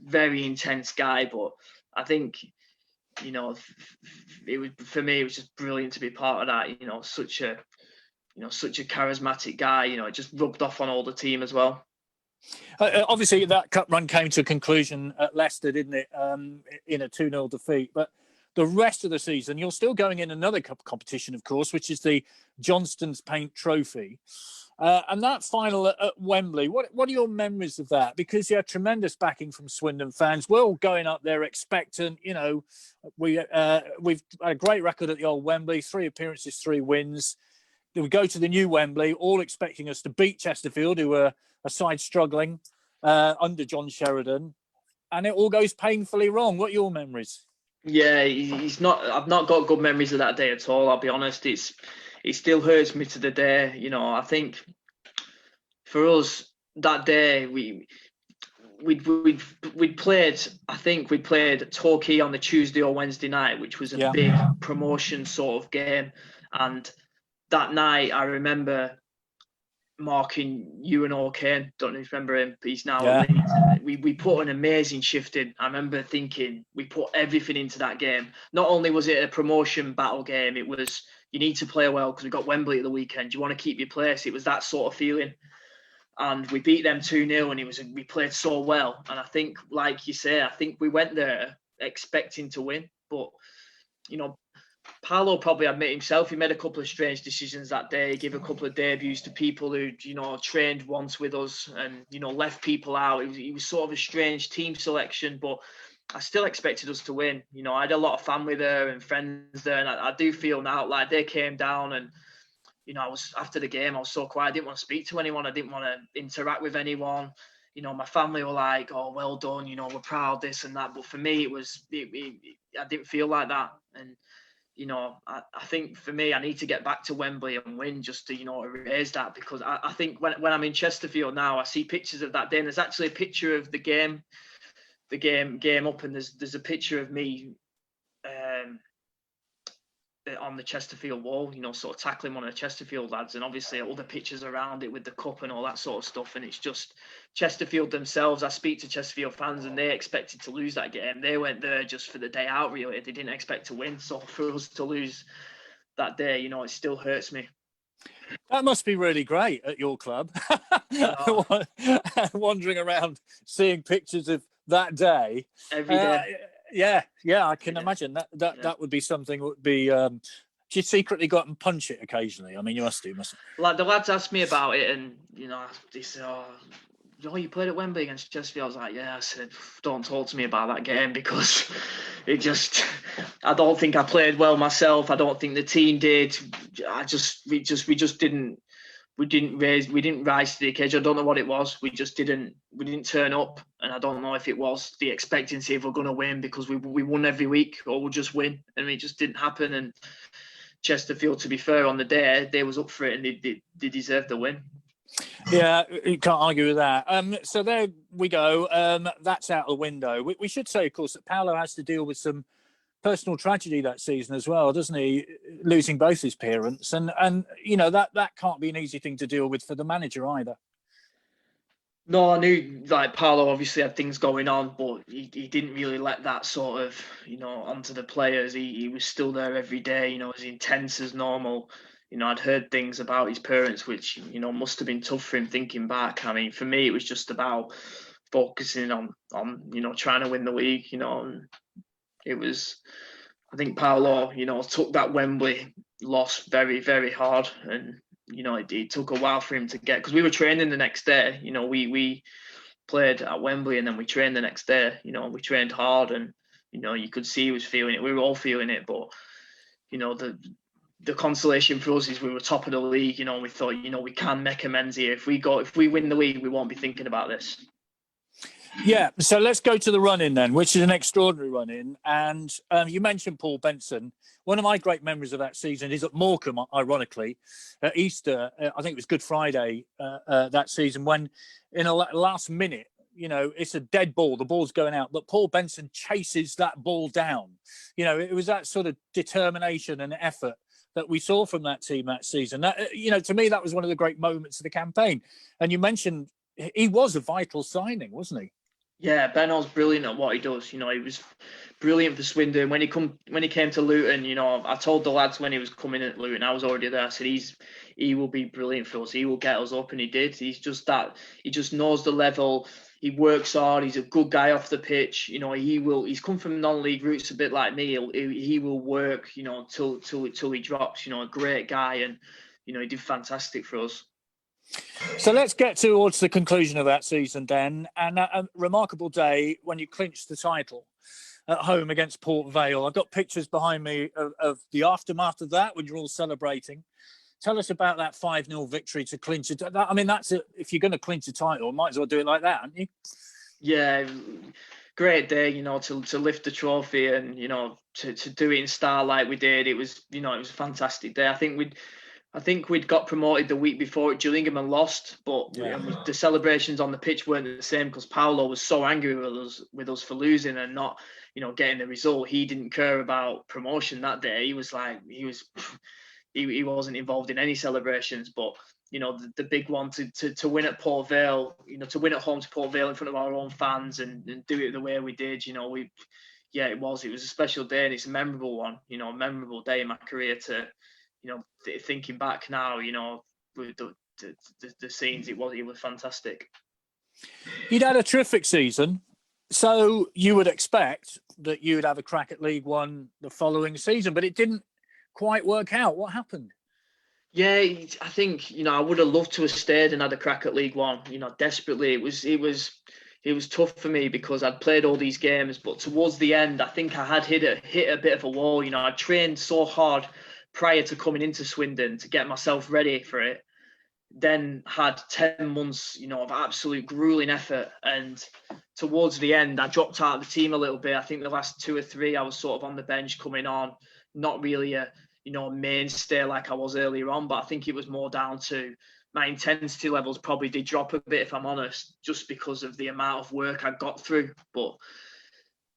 very intense guy. But I think, you know, it was for me. It was just brilliant to be part of that. You know, such a charismatic guy. You know, it just rubbed off on all the team as well. Obviously, that cup run came to a conclusion at Leicester, didn't it? In a 2-0 defeat. But the rest of the season, you're still going in another cup competition, of course, which is the Johnston's Paint Trophy. And that final at Wembley, what are your memories of that? Because you had tremendous backing from Swindon fans. We're all going up there expectant. You know, we've had a great record at the old Wembley, 3 appearances, 3 wins. We go to the new Wembley, all expecting us to beat Chesterfield, who were a side struggling under John Sheridan. And it all goes painfully wrong. What are your memories? Yeah, he's not. I've not got good memories of that day at all. I'll be honest. It still hurts me to the day. You know, I think for us that day we'd played. I think we played Torquay on the Tuesday or Wednesday night, which was a big promotion sort of game. And that night, I remember marking Ewan O'Kane. Don't know if you remember him, but he's now at Leeds. We put an amazing shift in. I remember thinking we put everything into that game. Not only was it a promotion battle game, it was you need to play well because we got Wembley at the weekend. You want to keep your place. It was that sort of feeling. And we beat them 2-0 and we played so well. And I think, like you say, I think we went there expecting to win. But, you know, Paolo probably admit himself, he made a couple of strange decisions that day. He gave a couple of debuts to people who, you know, trained once with us and, you know, left people out. It was sort of a strange team selection, but I still expected us to win. You know, I had a lot of family there and friends there, and I do feel now like they came down and, you know, after the game, I was so quiet. I didn't want to speak to anyone. I didn't want to interact with anyone. You know, my family were like, oh, well done, you know, we're proud, this and that. But for me, I didn't feel like that. And, you know, I think for me, I need to get back to Wembley and win just to, you know, erase that. Because I think when I'm in Chesterfield now, I see pictures of that day. And there's actually a picture of the game up. And there's a picture of me on the Chesterfield wall, you know, sort of tackling one of the Chesterfield lads, and obviously all the pictures around it with the cup and all that sort of stuff. And it's just Chesterfield themselves. I speak to Chesterfield fans and they expected to lose that game. They went there just for the day out, really. They didn't expect to win. So for us to lose that day, you know, it still hurts me. That must be really great at your club. Wandering around, seeing pictures of that day. Every day. Yeah, I can imagine that would be something that would be. Do you secretly go up and punch it occasionally? I mean, you must do, mustn't you? Like the lads asked me about it, and you know, they said, "Oh, you played at Wembley against Chesterfield." I was like, "Yeah." I said, "Don't talk to me about that game because it just. I don't think I played well myself. I don't think the team did. We just didn't we didn't rise to the occasion. I don't know what it was. We didn't turn up, and I don't know if it was the expectancy of we're going to win because we won every week, or we'll just win, and it just didn't happen. And Chesterfield, to be fair, on the day they was up for it, and they deserved the win. Yeah, you can't argue with that. So there we go. That's out the window. We should say, of course, that Paolo has to deal with some personal tragedy that season as well, doesn't he? Losing both his parents, and that can't be an easy thing to deal with for the manager either. No, I knew like Paolo obviously had things going on, but he didn't really let that sort of onto the players. He was still there every day, as intense as normal. I'd heard things about his parents which must have been tough for him thinking back. I mean, for me, it was just about focusing on trying to win the league. And it was, I think Paolo, took that Wembley loss very, very hard, and it took a while for him to get, because we were training the next day. We played at Wembley and then we trained the next day. We trained hard, and you could see he was feeling it. We were all feeling it, but the consolation for us is we were top of the league. We thought we can make amends here. If we win the league, we won't be thinking about this. Yeah, so let's go to the run-in then, which is an extraordinary run-in. And you mentioned Paul Benson. One of my great memories of that season is at Morecambe, ironically, at Easter. I think it was Good Friday that season, when in a last minute, it's a dead ball, the ball's going out, but Paul Benson chases that ball down. It was that sort of determination and effort that we saw from that team that season. That, to me, that was one of the great moments of the campaign. And you mentioned he was a vital signing, wasn't he? Yeah, Benno's brilliant at what he does. He was brilliant for Swindon. When he came to Luton, I told the lads when he was coming at Luton, I was already there. I said he will be brilliant for us. He will get us up, and he did. He's just that. He just knows the level. He works hard. He's a good guy off the pitch. He's come from non-league roots a bit like me. He will work. Till he drops. A great guy, and he did fantastic for us. So let's get towards the conclusion of that season then, and a remarkable day when you clinched the title at home against Port Vale. I've got pictures behind me of the aftermath of that when you're all celebrating. Tell us about that 5-0 victory to clinch it. I mean, if you're going to clinch a title, might as well do it like that, aren't you? Yeah, great day, to lift the trophy, and to do it in style like we did. It was it was a fantastic day. I think we'd got promoted the week before at Gillingham and lost, but the celebrations on the pitch weren't the same because Paolo was so angry with us for losing and not, getting the result. He didn't care about promotion that day. He was like, he wasn't involved in any celebrations. But the big one to win at Port Vale, to win at home to Port Vale in front of our own fans and do it the way we did, it was a special day, and it's a memorable one. A memorable day in my career to. Thinking back now, with the scenes, it was fantastic. You'd had a terrific season, so you would expect that you would have a crack at League One the following season, but it didn't quite work out. What happened? Yeah, I think I would have loved to have stayed and had a crack at League One. Desperately. It was tough for me because I'd played all these games, but towards the end, I think I had hit a bit of a wall. I trained so hard prior to coming into Swindon to get myself ready for it, then had 10 months, of absolute grueling effort. And towards the end, I dropped out of the team a little bit. I think the last 2 or 3, I was sort of on the bench coming on, not really a, mainstay like I was earlier on. But I think it was more down to my intensity levels probably did drop a bit, if I'm honest, just because of the amount of work I got through. But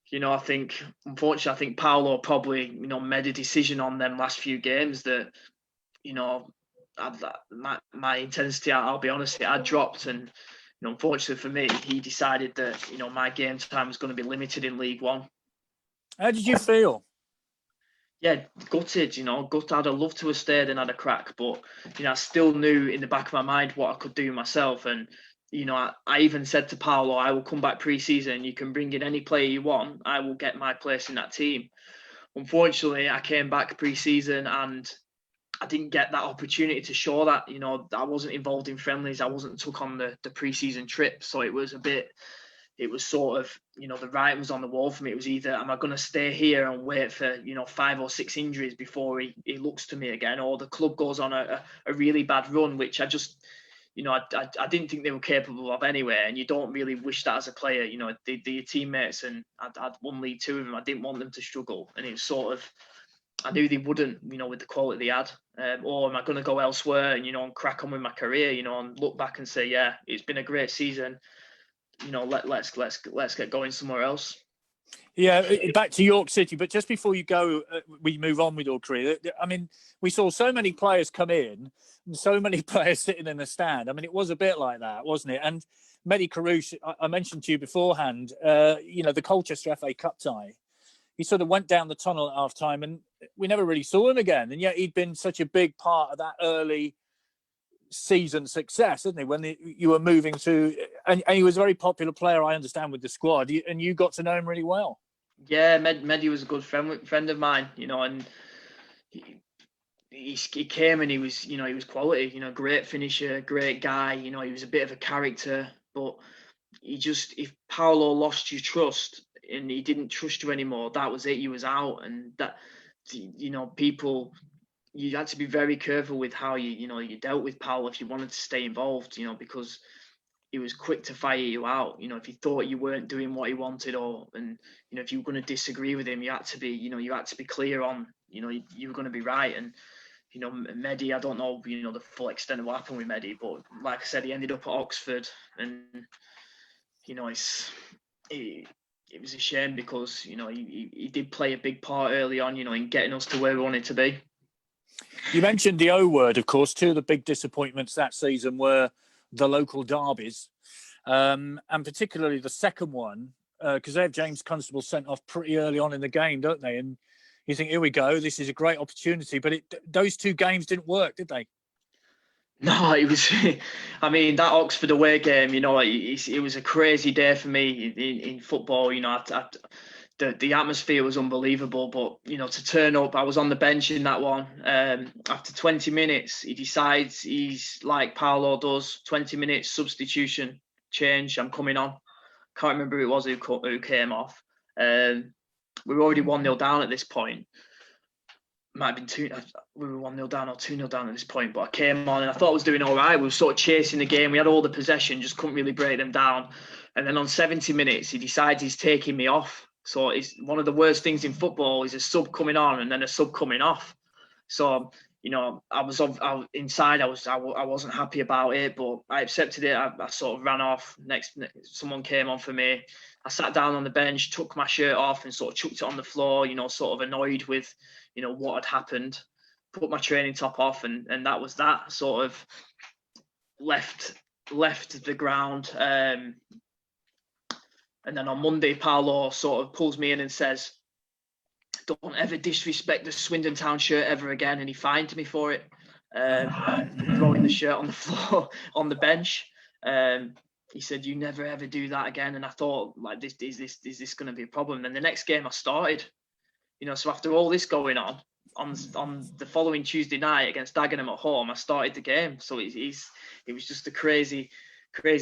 unfortunately, I think Paolo probably, made a decision on them last few games that, my intensity, I'll be honest, it had dropped. And, unfortunately for me, he decided that, my game time was going to be limited in League One. How did you feel? Yeah, gutted, gutted. I'd have loved to have stayed and had a crack, but, I still knew in the back of my mind what I could do myself. And, I even said to Paolo, I will come back pre-season. You can bring in any player you want. I will get my place in that team. Unfortunately, I came back pre-season and I didn't get that opportunity to show that. I wasn't involved in friendlies. I wasn't took on the pre-season trip. So it was a bit it was sort of, the writing was on the wall for me. It was either, am I going to stay here and wait for, 5 or 6 injuries before he looks to me again, or the club goes on a really bad run, which I just, I didn't think they were capable of anyway. And you don't really wish that as a player, your teammates, and I'd won League Two of them. I didn't want them to struggle. And it was sort of, I knew they wouldn't, with the quality they had. Or am I going to go elsewhere and, and crack on with my career, and look back and say, yeah, it's been a great season. Let's get going somewhere else. Yeah, back to York City. But just before you go, we move on with your career. I mean, we saw so many players come in and so many players sitting in the stand. I mean, it was a bit like that, wasn't it? And Mehdi Karouche, I mentioned to you beforehand, the Colchester FA Cup tie. He sort of went down the tunnel at half time and we never really saw him again. And yet he'd been such a big part of that early season success, isn't he? When you were moving to, and he was a very popular player, I understand, with the squad, and you got to know him really well. Yeah, Mehdi was a good friend of mine, and he came and he was quality, great finisher, great guy, he was a bit of a character, but if Paolo lost your trust and he didn't trust you anymore, that was it. You was out, and that, people. You had to be very careful with how you dealt with Paolo if you wanted to stay involved, because he was quick to fire you out. If he thought you weren't doing what he wanted, and if you were going to disagree with him, you had to be clear on, you were going to be right. And Mehdi, I don't know, the full extent of what happened with Mehdi, but like I said, he ended up at Oxford, and it was a shame because he did play a big part early on, in getting us to where we wanted to be. You mentioned the O word, of course. Two of the big disappointments that season were the local derbies, and particularly the second one, because they have James Constable sent off pretty early on in the game, don't they? And you think, here we go, this is a great opportunity. But those two games didn't work, did they? No, it was. I mean, that Oxford away game, it was a crazy day for me in football. The atmosphere was unbelievable, but to turn up, I was on the bench in that one. After 20 minutes, he decides he's like Paolo does. 20 minutes substitution change. I'm coming on. Can't remember who it was who came off. We were already 1-0 down at this point. Might have been 2. We were 1-0 down or 2-0 down at this point, but I came on and I thought I was doing all right. We were sort of chasing the game. We had all the possession, just couldn't really break them down. And then on 70 minutes, he decides he's taking me off. So it's one of the worst things in football is a sub coming on and then a sub coming off. So I was inside. I wasn't happy about it, but I accepted it. I sort of ran off. Next, someone came on for me. I sat down on the bench, took my shirt off, and sort of chucked it on the floor. Sort of annoyed with what had happened. Put my training top off, and that was that. Sort of left the ground. And then on Monday, Paolo sort of pulls me in and says, "Don't ever disrespect the Swindon Town shirt ever again." And he fined me for it, throwing the shirt on the floor on the bench. He said, "You never ever do that again." And I thought, like, is this going to be a problem? And the next game I started, so after all this going on the following Tuesday night against Dagenham at home, I started the game. So it was just a crazy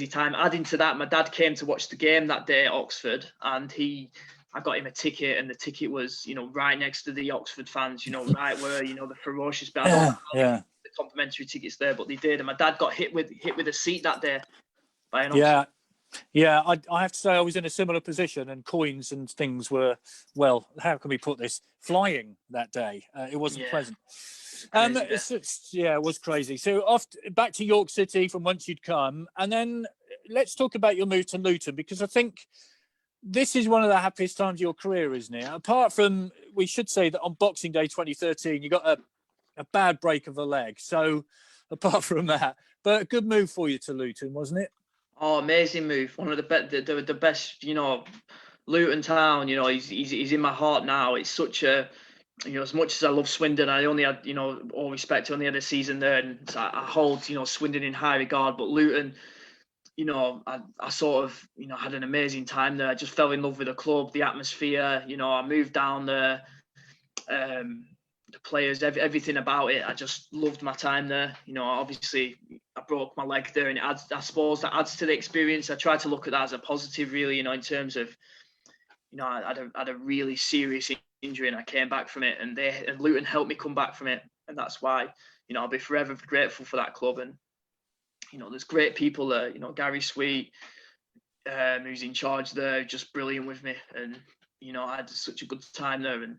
time. Adding to that, my dad came to watch the game that day at Oxford, and I got him a ticket, and the ticket was, right next to the Oxford fans, right where, the ferocious bit. I don't know the complimentary tickets there, but they did. And my dad got hit with a seat that day by an Oxford. Yeah, I have to say I was in a similar position, and coins and things were, well, how can we put this, flying that day. It wasn't pleasant. It was crazy. So back to York City from whence you'd come, and then let's talk about your move to Luton, because I think this is one of the happiest times of your career, isn't it? Apart from, we should say that on Boxing Day 2013, you got a bad break of a leg. So apart from that, but a good move for you to Luton, wasn't it? Oh, amazing move! One of the best, Luton Town. He's in my heart now. It's such a, as much as I love Swindon, I only had, all respect, only had a season there, and I hold, Swindon in high regard. But Luton, I sort of, had an amazing time there. I just fell in love with the club, the atmosphere. I moved down there. the players, everything about it. I just loved my time there. You know, obviously I broke my leg there, and I suppose that adds to the experience. I try to look at that as a positive, really. You know, in terms of, you know, I had a really serious injury, and I came back from it, and Luton helped me come back from it, and that's why, you know, I'll be forever grateful for that club. And you know, there's great people there. You know, Gary Sweet, who's in charge there, just brilliant with me, and you know, I had such a good time there. And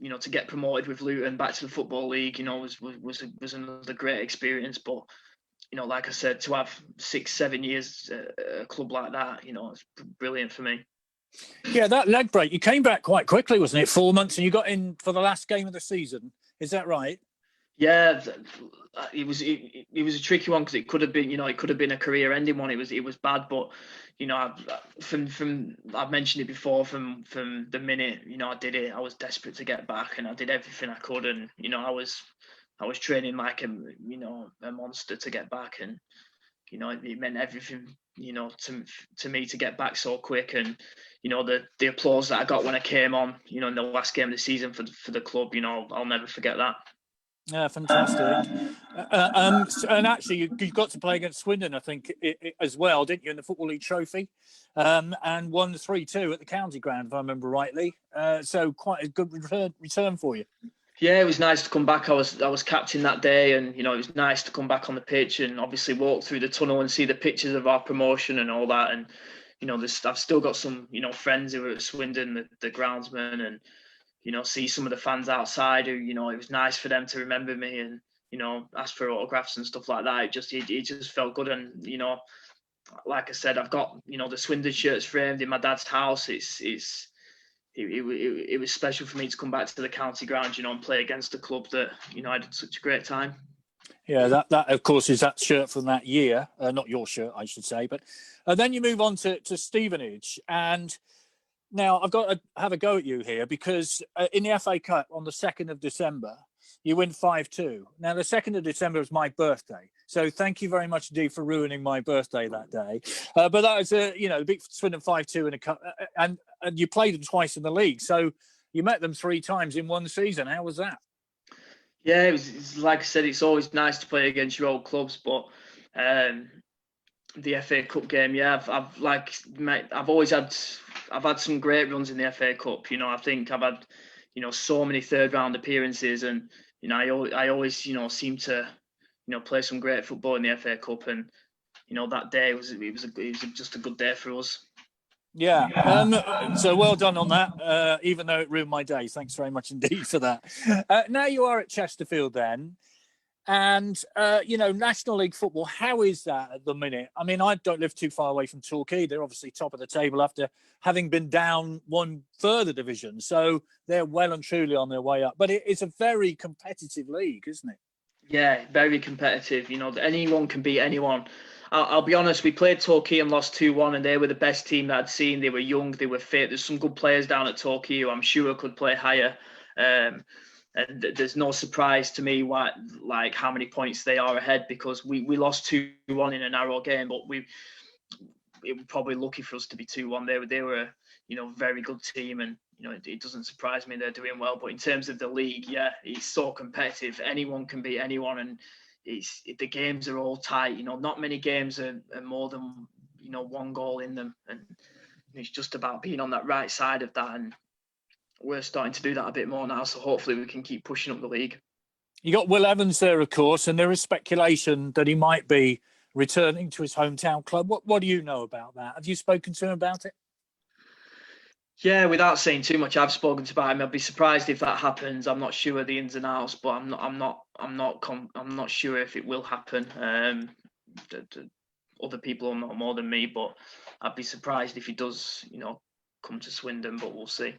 you know, to get promoted with Luton back to the Football League, you know, was another great experience. But you know, like I said, to have 6-7 years at a club like that, you know, it's brilliant for me. Yeah, that leg break, you came back quite quickly, wasn't it? 4 months, and you got in for the last game of the season. Is that right? Yeah, it was a tricky one, because it could have been, you know, it could have been a career-ending one. It was bad, but you know, I've mentioned it before. From the minute, you know, I did it, I was desperate to get back, and I did everything I could. And you know, I was training like a monster to get back, and you know, it meant everything, you know, to me to get back so quick. And you know, the applause that I got when I came on, you know, in the last game of the season for the club, you know, I'll never forget that. Yeah, fantastic. And actually, you got to play against Swindon, I think, as well, didn't you, in the Football League Trophy, and won 3-2 at the County Ground, if I remember rightly. So quite a good return for you. Yeah, it was nice to come back. I was captain that day, and you know, it was nice to come back on the pitch and obviously walk through the tunnel and see the pictures of our promotion and all that. And you know, I've still got some, you know, friends who were at Swindon, the groundsman, and you know, see some of the fans outside who, you know, it was nice for them to remember me and, you know, ask for autographs and stuff like that. It just felt good. And, you know, like I said, I've got, you know, the Swindon shirts framed in my dad's house. It was special for me to come back to the county ground, you know, and play against a club that, you know, I had such a great time. Yeah, that of course is that shirt from that year, not your shirt, I should say. But then you move on to Stevenage, and now I've got to have a go at you here, because in the FA Cup on the 2nd of December, you win 5-2. Now the 2nd of December was my birthday, so thank you very much indeed for ruining my birthday that day. But that was you know, the big Swindon 5-2 in a cup, and you played them twice in the league, so you met them 3 times in one season. How was that? Yeah, it's like I said, it's always nice to play against your old clubs, but the FA Cup game, yeah, I've had some great runs in the FA Cup. You know, I think I've had, you know, so many 3rd round appearances, and you know, I always, you know, seem to, you know, play some great football in the FA Cup. And you know, that day was just a good day for us. Yeah, so well done on that, even though it ruined my day. Thanks very much indeed for that. Now you are at Chesterfield then, and, you know, National League football, how is that at the minute? I mean, I don't live too far away from Torquay. They're obviously top of the table after having been down one further division. So they're well and truly on their way up. But it's a very competitive league, isn't it? Yeah, very competitive. You know, anyone can beat anyone. I'll be honest, we played Torquay and lost 2-1, and they were the best team that I'd seen. They were young, they were fit. There's some good players down at Torquay who I'm sure could play higher. And there's no surprise to me how many points they are ahead, because we lost 2-1 in a narrow game, but it was probably lucky for us to be 2-1. They were, you know, very good team, and you know, it doesn't surprise me they're doing well. But in terms of the league, yeah, it's so competitive. Anyone can beat anyone, and the games are all tight. You know, not many games are more than, you know, 1 goal in them, and it's just about being on that right side of that. And we're starting to do that a bit more now, so hopefully we can keep pushing up the league. You got Will Evans there, of course, and there is speculation that he might be returning to his hometown club. What do you know about that? Have you spoken to him about it? Yeah, without saying too much, I've spoken to him. I'd be surprised if that happens. I'm not sure the ins and outs, but I'm not sure if it will happen. Other people know more than me, but I'd be surprised if he does, you know, come to Swindon. But we'll see.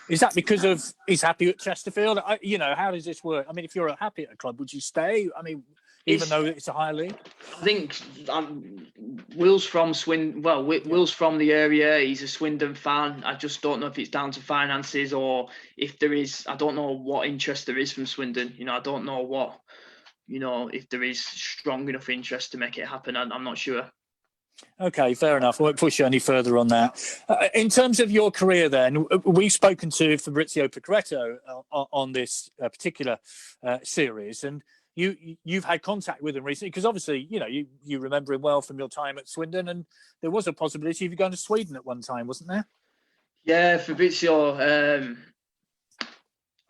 Is that because of he's happy at Chesterfield? You know, how does this work? I mean, if you're happy at a club, would you stay? I mean, even though it's a higher league? I think Will's from Swindon. Well, Will's from the area. He's a Swindon fan. I just don't know if it's down to finances or if there is. I don't know what interest there is from Swindon. You know, I don't know what, you know, if there is strong enough interest to make it happen. I'm not sure. Okay, fair enough. I won't push you any further on that. In terms of your career then, we've spoken to Fabrizio Picaretto on this particular series, and you've had contact with him recently, because obviously, you remember him well from your time at Swindon, and there was a possibility of you going to Sweden at one time, wasn't there? Yeah, Fabrizio,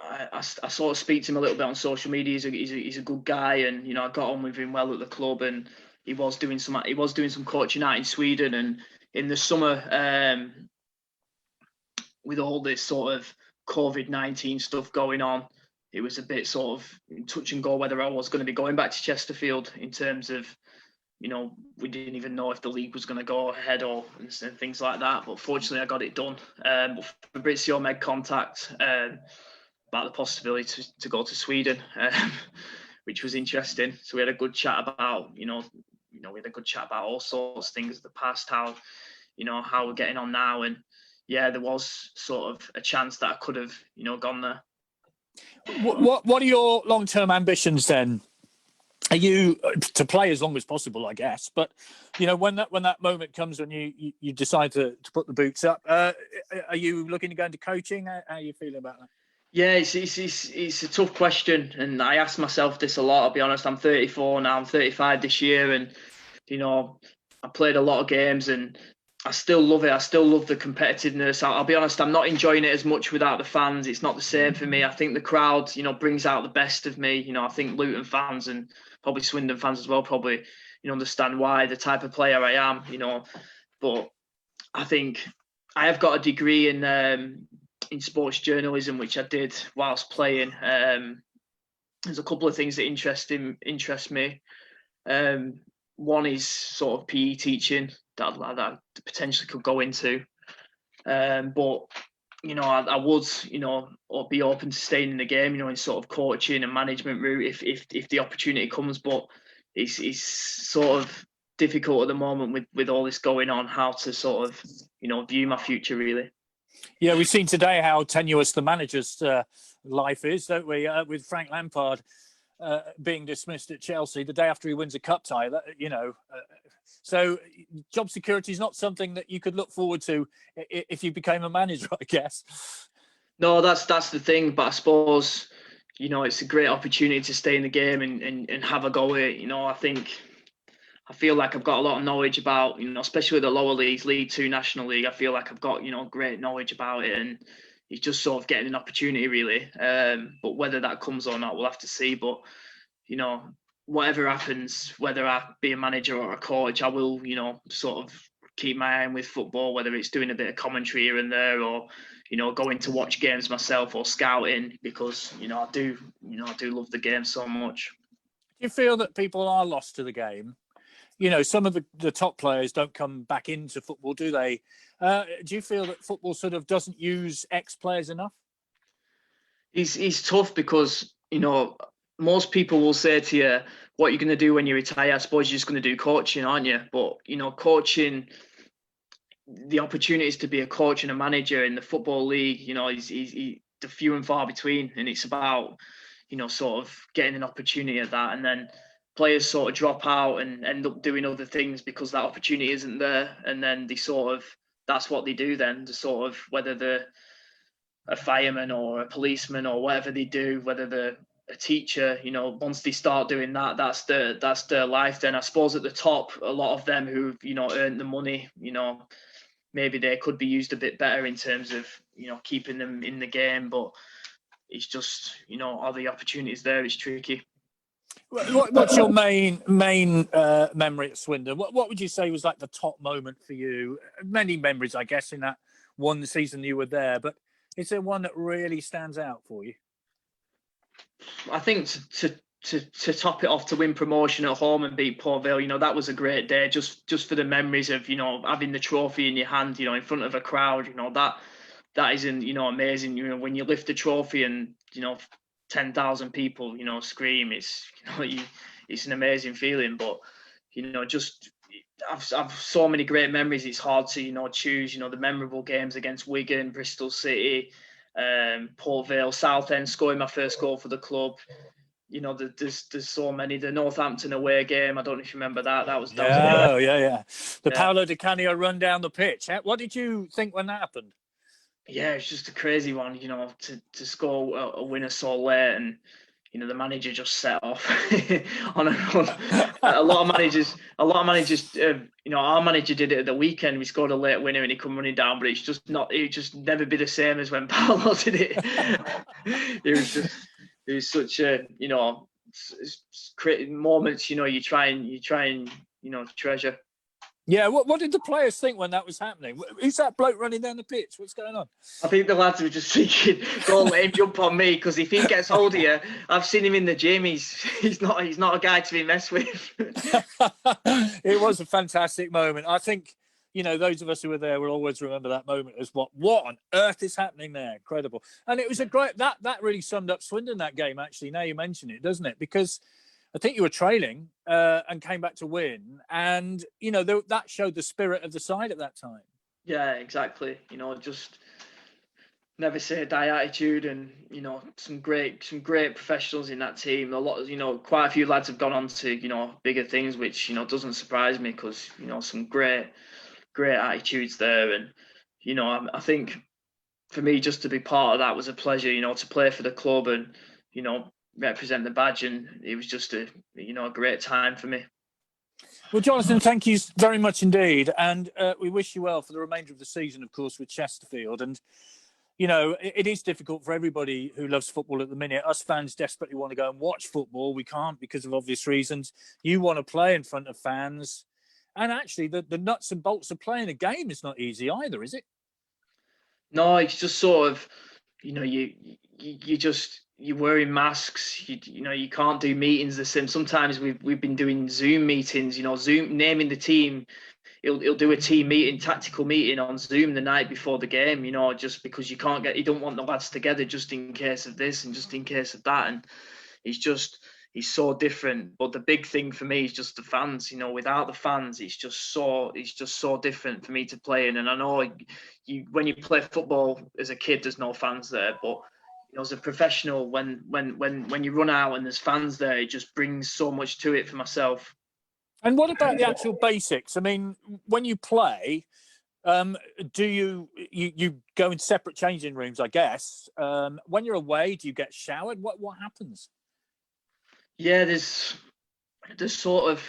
I sort of speak to him a little bit on social media. He's a good guy, and I got on with him well at the club, and he was doing some coaching out in Sweden, and in the summer, with all this sort of COVID-19 stuff going on, it was a bit sort of touch and go whether I was going to be going back to Chesterfield, in terms of, we didn't even know if the league was going to go ahead and things like that. But fortunately, I got it done. But Fabrizio made contact about the possibility to go to Sweden, which was interesting. So we had a good chat about, we had a good chat about all sorts of things, the past, how we're getting on now, and yeah, there was sort of a chance that I could have, gone there. What are your long-term ambitions then? Are you to play as long as possible, I guess? But when that moment comes when you decide to put the boots up, are you looking to go into coaching? How are you feeling about that? Yeah, it's a tough question, and I ask myself this a lot. I'll be honest. I'm 34 now. I'm 35 this year, and I played a lot of games, and I still love it. I still love the competitiveness. I'll be honest. I'm not enjoying it as much without the fans. It's not the same for me. I think the crowd, brings out the best of me. I think Luton fans and probably Swindon fans as well probably, understand why, the type of player I am. But I think I have got a degree in sports journalism, which I did whilst playing. There's a couple of things that interest me. One is sort of PE teaching that I potentially could go into. But I would, or be open to staying in the game, in sort of coaching and management route if the opportunity comes. But it's sort of difficult at the moment with all this going on, how to sort of, view my future really. Yeah, we've seen today how tenuous the manager's life is, don't we? With Frank Lampard being dismissed at Chelsea the day after he wins a cup tie, so job security is not something that you could look forward to if you became a manager, I guess. No, that's the thing. But I suppose, it's a great opportunity to stay in the game and have a go at it. I feel like I've got a lot of knowledge about, especially with the lower leagues, League Two, National League. I feel like I've got, great knowledge about it, and it's just sort of getting an opportunity really. But whether that comes or not, we'll have to see. But, whatever happens, whether I be a manager or a coach, I will, sort of keep my eye on with football, whether it's doing a bit of commentary here and there, or, going to watch games myself or scouting, because, I do love the game so much. Do you feel that people are lost to the game? Some of the top players don't come back into football, do they? Do you feel that football sort of doesn't use ex-players enough? It's tough because, most people will say to you, what you're going to do when you retire, I suppose you're just going to do coaching, aren't you? But, coaching, the opportunities to be a coach and a manager in the Football League, is the few and far between. And it's about, sort of getting an opportunity at that. And then players sort of drop out and end up doing other things because that opportunity isn't there. And then that's what they do then, to sort of, whether they're a fireman or a policeman or whatever they do, whether they're a teacher, once they start doing that, that's their life. Then I suppose at the top, a lot of them who've, earned the money, maybe they could be used a bit better in terms of, keeping them in the game. But it's just, are the opportunities there? It's tricky. What's your main memory at Swindon? What would you say was like the top moment for you? Many memories, I guess, in that one season you were there, but is there one that really stands out for you? I think to top it off, to win promotion at home and beat Port Vale, that was a great day. Just for the memories of, having the trophy in your hand, in front of a crowd, that isn't, amazing. When you lift the trophy and 10,000 people, scream, it's an amazing feeling. But I've so many great memories. It's hard to choose. The memorable games against Wigan, Bristol City, Port Vale, Southend, scoring my first goal for the club. you know, there's so many. The Northampton away game, I don't know if you remember that. That was yeah. The Paolo Di Canio run down the pitch. What did you think when that happened? Yeah, it's just a crazy one, you know, to score a winner so late, and you know the manager just set off on a lot of managers. You know, our manager did it at the weekend. We scored a late winner and he come running down, but it's just not. It just never be the same as when Paolo did it. It was such a, you know, moments. You know, you try and you know, treasure. Yeah, what did the players think when that was happening? Who's that bloke running down the pitch? What's going on? I think the lads were just thinking, "Don't let him jump on me," because if he gets hold of you, I've seen him in the gym. He's not a guy to be messed with. It was a fantastic moment. I think, you know, those of us who were there will always remember that moment as what on earth is happening there? Incredible. And it was a great that really summed up Swindon that game. Actually, now you mention it, doesn't it? Because I think you were trailing and came back to win. And, you know, that showed the spirit of the side at that time. Yeah, exactly. You know, just never say die attitude, and, you know, some great professionals in that team. A lot of, you know, quite a few lads have gone on to, you know, bigger things, which, you know, doesn't surprise me because, you know, some great attitudes there. And, you know, I think for me, just to be part of that was a pleasure, you know, to play for the club and, you know, represent the badge, and it was just a great time for me. Well, Jonathan, thank you very much indeed, and we wish you well for the remainder of the season, of course, with Chesterfield. And you know, it is difficult for everybody who loves football at the minute. Us fans desperately want to go and watch football. We can't because of obvious reasons. You want to play in front of fans, and actually, the nuts and bolts of playing a game is not easy either, is it? No, it's just sort of, you know, you're wearing masks. You know, you can't do meetings the same. Sometimes we've been doing Zoom meetings. You know, Zoom naming the team. He'll do a team meeting, tactical meeting on Zoom the night before the game. You know, just because you don't want the lads together just in case of this and just in case of that. And he's so different. But the big thing for me is just the fans. You know, without the fans, it's just so different for me to play in. And I know when you play football as a kid, there's no fans there, but you know, as a professional, when you run out and there's fans there, it just brings so much to it for myself. And what about the actual basics? I mean, when you play, do you go in separate changing rooms, I guess? When you're away, do you get showered? What happens? Yeah, there's sort of,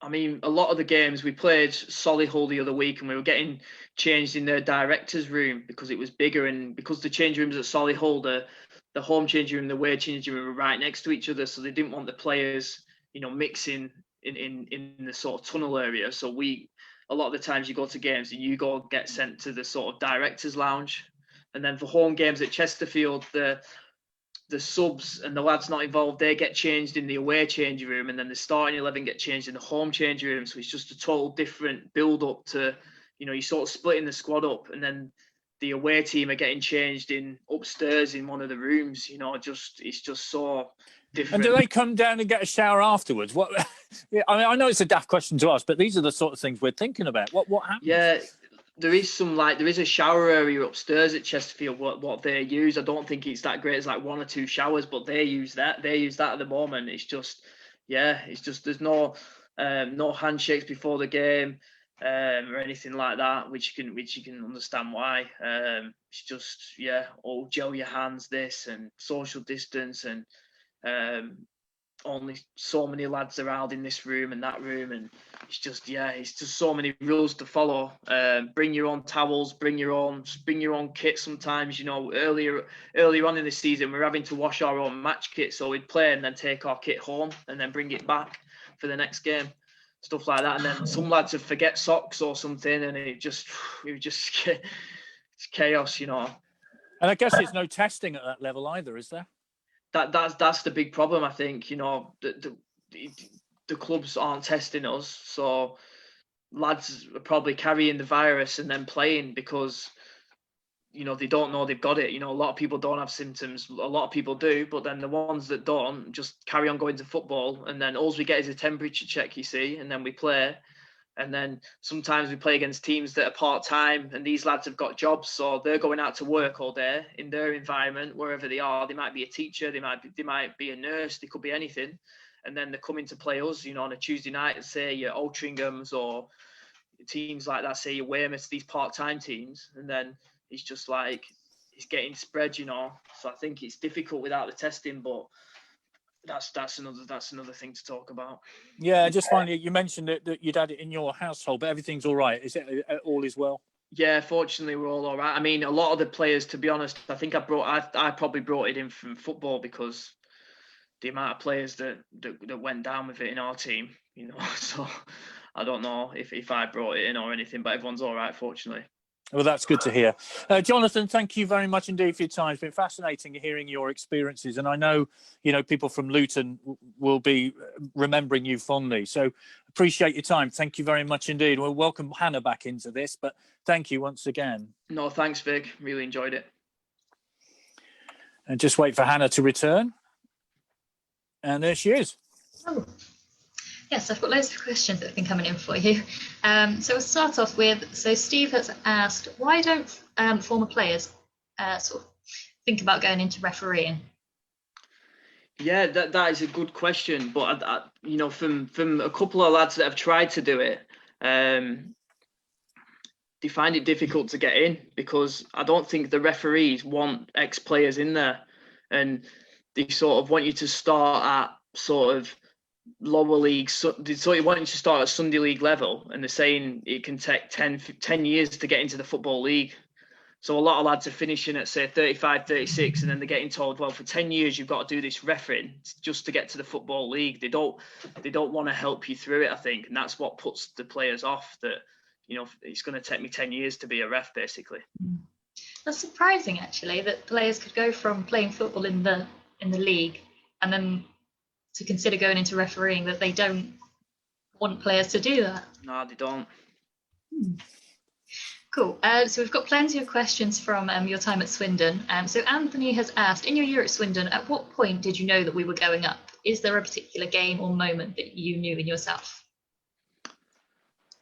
I mean, a lot of the games we played Solihull the other week, and we were getting changed in their director's room because it was bigger, and because the change rooms at Solihull, the home changing room, the away changing room were right next to each other, so they didn't want the players, you know, mixing in the sort of tunnel area. So a lot of the times you go to games and you get sent to the sort of director's lounge, and then for home games at Chesterfield, the subs and the lads not involved, they get changed in the away changing room, and then the starting 11 get changed in the home changing room. So it's just a total different build up to, you know, you sort of splitting the squad up, and then the away team are getting changed in upstairs in one of the rooms. You know, it's just so different. And do they come down and get a shower afterwards? What? I mean, I know it's a daft question to ask, but these are the sort of things we're thinking about. What happens? Yeah. There is a shower area upstairs at Chesterfield. What they use, I don't think it's that great. It's like 1 or 2 showers, but they use that. They use that at the moment. It's just there's no handshakes before the game or anything like that, which you can understand why. It's just gel your hands, this and social distance, and only so many lads allowed in this room and that room, and it's just so many rules to follow. Bring your own towels, bring your own kit. Sometimes, you know, earlier on in the season, we're having to wash our own match kit, so we'd play and then take our kit home and then bring it back for the next game, stuff like that. And then some lads would forget socks or something, and it was just it's chaos, you know. And I guess there's no testing at that level either, is there? That's the big problem, I think. You know, the clubs aren't testing us, so lads are probably carrying the virus and then playing because, you know, they don't know they've got it. You know, a lot of people don't have symptoms, a lot of people do, but then the ones that don't just carry on going to football, and then all we get is a temperature check, you see, and then we play, And then sometimes we play against teams that are part-time, and these lads have got jobs, so they're going out to work all day in their environment, wherever they are. They might be a teacher, they might be a nurse, they could be anything. And then they're coming to play us, on a Tuesday night, say your Altrinchams or teams like that, say your Weymouths, these part-time teams. And then it's just like, it's getting spread, So I think it's difficult without the testing, but that's another thing to talk about. Yeah, just finally, you mentioned that you'd had it in your household, but everything's all right. Is it all is well? Yeah, fortunately, we're all right. I mean, a lot of the players, to be honest, I think I probably brought it in from football because the amount of players that went down with it in our team, So I don't know if I brought it in or anything, but everyone's all right, fortunately. Well, that's good to hear. Jonathan, thank you very much indeed for your time. It's been fascinating hearing your experiences. And I know, people from Luton will be remembering you fondly. So appreciate your time. Thank you very much indeed. We'll welcome Hannah back into this, but thank you once again. No, thanks, Vic. Really enjoyed it. And just wait for Hannah to return. And there she is. Oh. Yes, I've got loads of questions that have been coming in for you. So we'll start off with, Steve has asked, why don't former players sort of think about going into refereeing? Yeah, that is a good question. But, from a couple of lads that have tried to do it, they find it difficult to get in because I don't think the referees want ex-players in there. And they sort of want you to start at sort of lower league, so you want you to start at Sunday league level, and they're saying it can take 10 years to get into the football league. So a lot of lads are finishing at say 35, 36, and then they're getting told, well, for 10 years you've got to do this refereeing just to get to the football league. They don't want to help you through it, I think, and that's what puts the players off. That it's going to take me 10 years to be a ref, basically. That's surprising, actually, that players could go from playing football in the league and then to consider going into refereeing, that they don't want players to do that. No, they don't. Cool. So we've got plenty of questions from your time at Swindon. So Anthony has asked, in your year at Swindon, at what point did you know that we were going up? Is there a particular game or moment that you knew in yourself?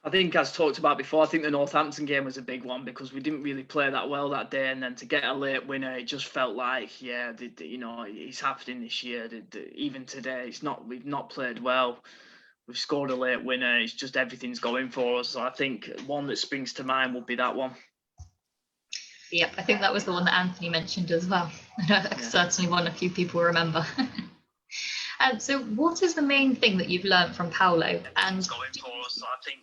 I think, as talked about before, I think the Northampton game was a big one because we didn't really play that well that day, and then to get a late winner, it just felt like, it's happening this year. Even today, we've not played well. We've scored a late winner. It's just everything's going for us. So I think one that springs to mind would be that one. Yep, I think that was the one that Anthony mentioned as well. That's certainly one a few people remember. So what is the main thing that you've learned from Paolo? And going for us, so I think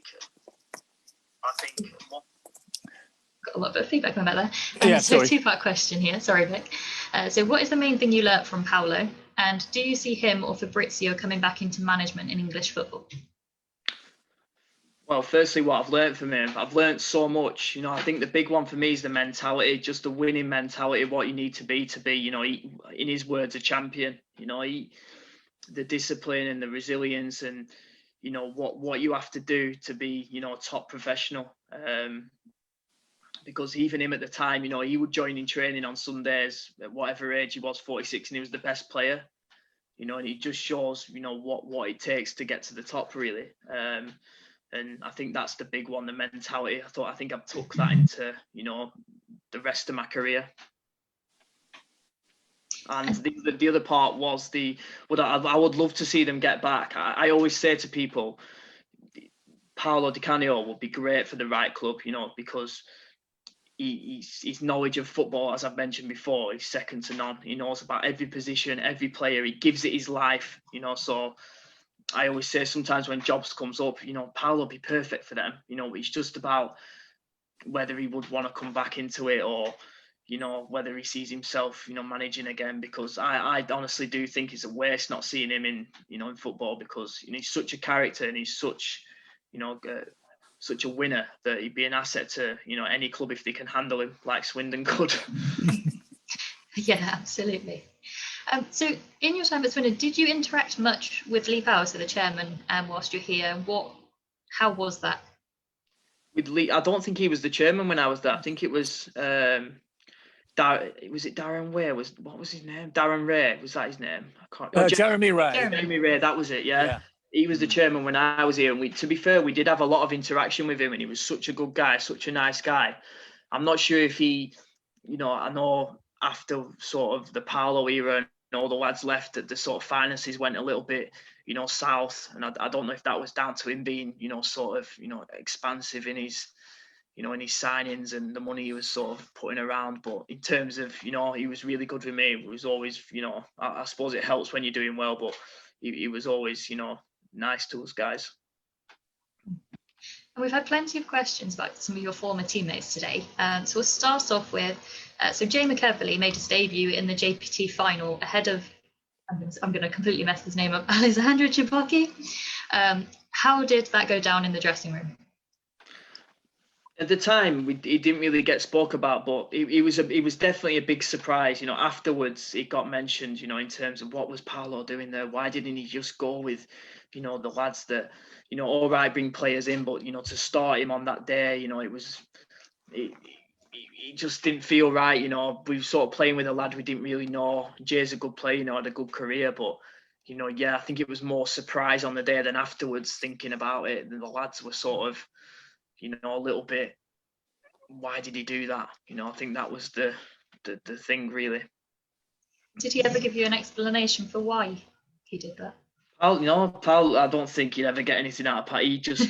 got a lot of feedback about that. So two-part question here. Sorry, Vic. So what is the main thing you learnt from Paolo? And do you see him or Fabrizio coming back into management in English football? Well, firstly, what I've learnt from him, I've learnt so much. I think the big one for me is the mentality, just the winning mentality, what you need to be, in his words, a champion. The discipline and the resilience and, what you have to do to be, a top professional. Because even him at the time, he would join in training on Sundays at whatever age he was, 46, and he was the best player. And it just shows, what it takes to get to the top, really. And I think that's the big one, the mentality. I think I've took that into, the rest of my career. And the other part was I would love to see them get back. I always say to people, Paolo Di Canio would be great for the right club, because his knowledge of football, as I've mentioned before, is second to none. He knows about every position, every player. He gives it his life, So I always say sometimes when jobs comes up, Paolo would be perfect for them. It's just about whether he would want to come back into it or, whether he sees himself, managing again, because I honestly do think it's a waste not seeing him in football because he's such a character and he's such, such a winner that he'd be an asset to, any club if they can handle him like Swindon could. Yeah, absolutely. So in your time at Swindon, did you interact much with Lee Powers, so the chairman, whilst you're here? How was that? With Lee, I don't think he was the chairman when I was there. I think it was was it Darren Ray? What was his name? Darren Ray, was that his name? I can't. Jeremy Ray. Jeremy Ray, that was it. Yeah. He was the chairman when I was here, and to be fair, we did have a lot of interaction with him, and he was such a good guy, such a nice guy. I'm not sure if he, I know after sort of the Paolo era and all the lads left, that the sort of finances went a little bit, south, and I don't know if that was down to him being, sort of, expansive in his, in his signings and the money he was sort of putting around. But in terms of, he was really good with me. It was always, I suppose it helps when you're doing well, but he was always, nice to us guys. And we've had plenty of questions about some of your former teammates today. So we'll start off with, so Jay McEverley made his debut in the JPT final ahead of, I'm going to completely mess his name up, Alessandro Cipocchi. How did that go down in the dressing room? At the time, he didn't really get spoke about, but it was definitely a big surprise. Afterwards, it got mentioned, in terms of what was Paolo doing there? Why didn't he just go with, the lads that, all right, bring players in, but, to start him on that day, it just didn't feel right. We were sort of playing with a lad we didn't really know. Jay's a good player, had a good career, but, I think it was more surprise on the day than afterwards thinking about it. And the lads were sort of, a little bit, why did he do that? I think that was the thing, really. Did he ever give you an explanation for why he did that? Pal, I don't think he'd ever get anything out of Pat. He just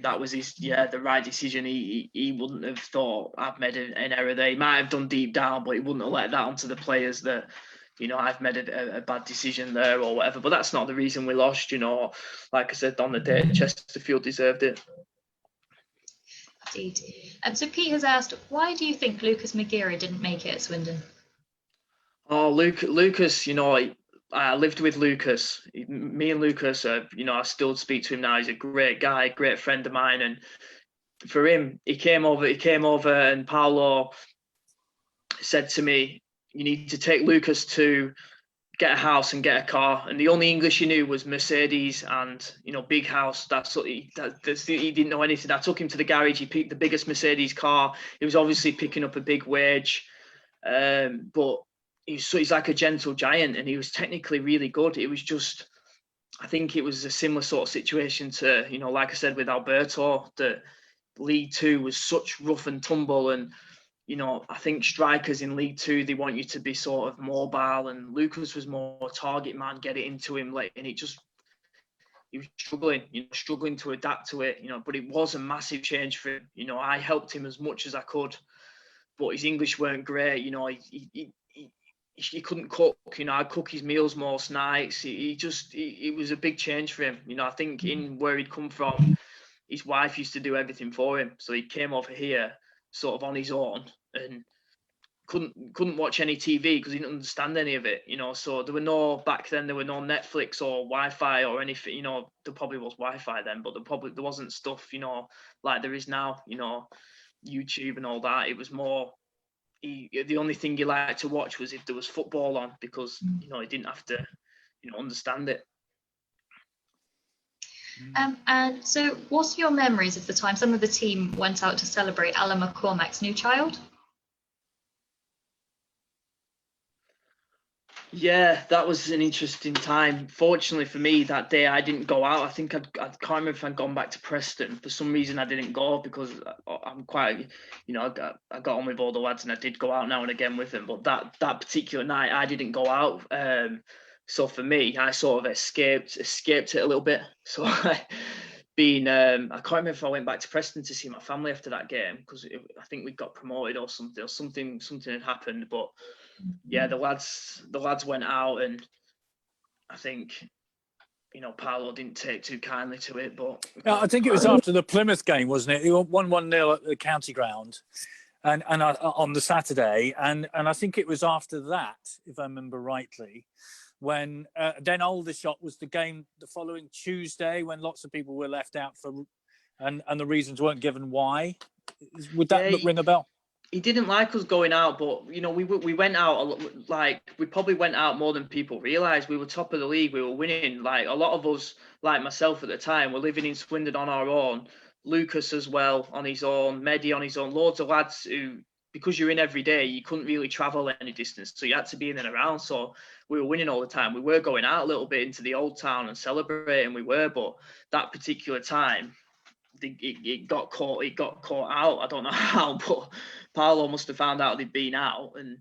that was the right decision. He wouldn't have thought I've made an error there. He might have done deep down, but he wouldn't have let that onto the players that, I've made a bad decision there or whatever. But that's not the reason we lost. Like I said on the day, Chesterfield deserved it. Indeed. So Pete has asked, why do you think Lucas Magira didn't make it at Swindon? Oh, Lucas, I lived with Lucas. Me and Lucas, I still speak to him now. He's a great guy, great friend of mine. And for him, he came over and Paolo said to me, you need to take Lucas to get a house and get a car. And the only English he knew was Mercedes and, big house. He didn't know anything. I took him to the garage. He picked the biggest Mercedes car. He was obviously picking up a big wage. But he's like a gentle giant, and he was technically really good. It was just, I think it was a similar sort of situation to, like I said, with Alberto, that League Two was such rough and tumble. And, I think strikers in League Two, they want you to be sort of mobile, and Lucas was more target man, get it into him late, and he was struggling to adapt to it, but it was a massive change for him. I helped him as much as I could, but his English weren't great. He couldn't cook. I'd cook his meals most nights. It was a big change for him. I think in where he'd come from, his wife used to do everything for him. So he came over here sort of on his own and couldn't watch any TV because he didn't understand any of it. So there were no Netflix or Wi-Fi or anything. There probably was Wi-Fi then, but there wasn't stuff, like there is now, YouTube and all that. It was more, the only thing he liked to watch was if there was football on, because he didn't have to understand it. And so what are your memories of the time some of the team went out to celebrate Alan McCormack's new child? Yeah, that was an interesting time. Fortunately for me, that day I didn't go out. I think I can't remember if I'd gone back to Preston. For some reason, I didn't go because I'm quite, I got on with all the lads and I did go out now and again with them. But that particular night, I didn't go out. So for me, I sort of escaped it a little bit. So I can't remember if I went back to Preston to see my family after that game, because I think we got promoted or something had happened. But yeah, the lads went out, and I think Paolo didn't take too kindly to it. But yeah, I think it was after the Plymouth game, wasn't it? It was 1-0 at the county ground, and on the Saturday, and I think it was after that, if I remember rightly, when then Aldershot was the game the following Tuesday, when lots of people were left out and the reasons weren't given why. Would that ring a bell? He didn't like us going out, but we went out, like we probably went out more than people realised. We were top of the league, we were winning. Like a lot of us, like myself at the time, were living in Swindon on our own. Lucas as well on his own, Mehdi on his own, loads of lads who because you're in every day, you couldn't really travel any distance, so you had to be in and around. So we were winning all the time. We were going out a little bit into the old town and celebrating. We were, but that particular time, it got caught. It got caught out. I don't know how, but Paolo must have found out they'd been out, and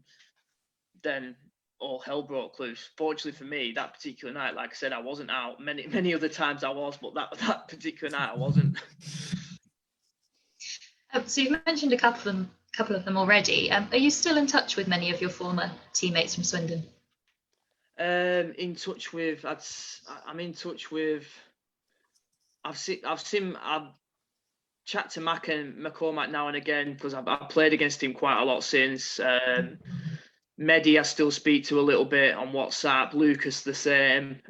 then all hell broke loose. Fortunately for me, that particular night, like I said, I wasn't out. Many other times I was, but that particular night I wasn't. So you've mentioned a couple of them already. Are you still in touch with many of your former teammates from Swindon? I'm in touch with. I've chat to Mac and McCormack now and again because I've played against him quite a lot since. Mehdi I still speak to a little bit on WhatsApp. Lucas the same.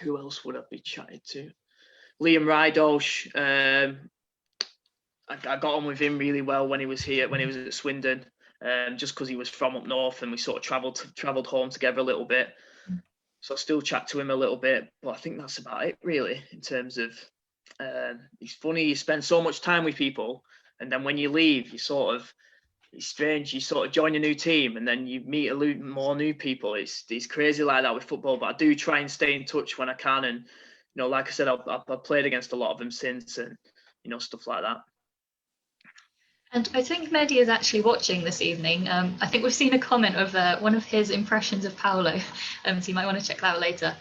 Who else would I be chatting to? Liam Rydosh. I got on with him really well when he was here, when he was at Swindon, just because he was from up north and we sort of travelled home together a little bit. So I still chat to him a little bit, but I think that's about it really in terms of. It's funny, you spend so much time with people, and then when you leave, it's strange. You sort of join a new team, and then you meet more new people. It's crazy like that with football, but I do try and stay in touch when I can. And like I said, I've played against a lot of them since, and stuff like that. And I think Mehdi is actually watching this evening. I think we've seen a comment of one of his impressions of Paolo, so you might want to check that out later.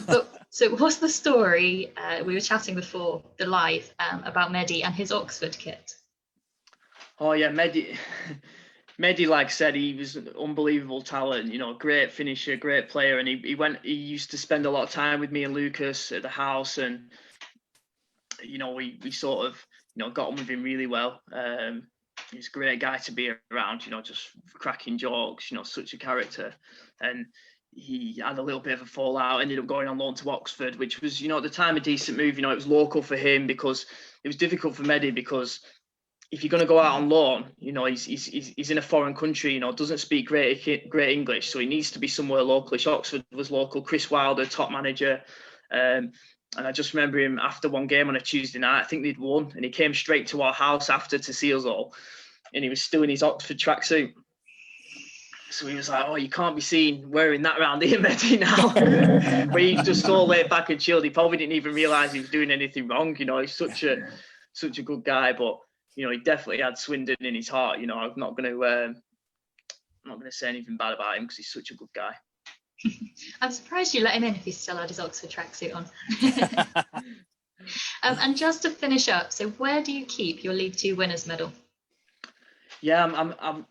But so what's the story? We were chatting before the live about Mehdi and his Oxford kit. Oh yeah, Mehdi, like I said, he was an unbelievable talent, great finisher, great player. And he used to spend a lot of time with me and Lucas at the house, and, we sort of, got on with him really well. He's a great guy to be around, just cracking jokes, such a character. And he had a little bit of a fallout, ended up going on loan to Oxford, which was, at the time a decent move. It was local for him because it was difficult for Mehdi because if you're going to go out on loan, he's in a foreign country, doesn't speak great English, so he needs to be somewhere localish. Oxford was local. Chris Wilder, top manager. And I just remember him after one game on a Tuesday night, I think they'd won, and he came straight to our house after to see us all, and he was still in his Oxford tracksuit. So he was like, "Oh, you can't be seen wearing that around here, Mehdi, now." But he's just so laid back and chilled. He probably didn't even realise he was doing anything wrong. He's such a good guy, but he definitely had Swindon in his heart. I'm not going to say anything bad about him because he's such a good guy. I'm surprised you let him in if he still had his Oxford tracksuit on. And just to finish up, so where do you keep your League Two winners medal? Yeah,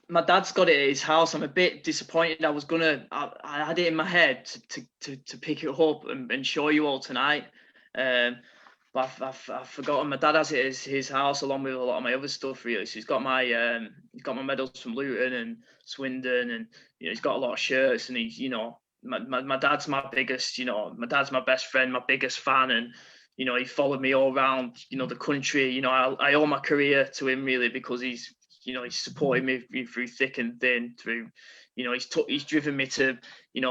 my dad's got it at his house. I'm a bit disappointed. I had it in my head to pick it up and show you all tonight. But I've forgotten. My dad has it at his house along with a lot of my other stuff really. So he's got my medals from Luton and Swindon, and he's got a lot of shirts, and he's my dad's my biggest, my dad's my best friend, my biggest fan, and he followed me all around the country. I owe my career to him really because he's supported me through thick and thin. Through he's driven me to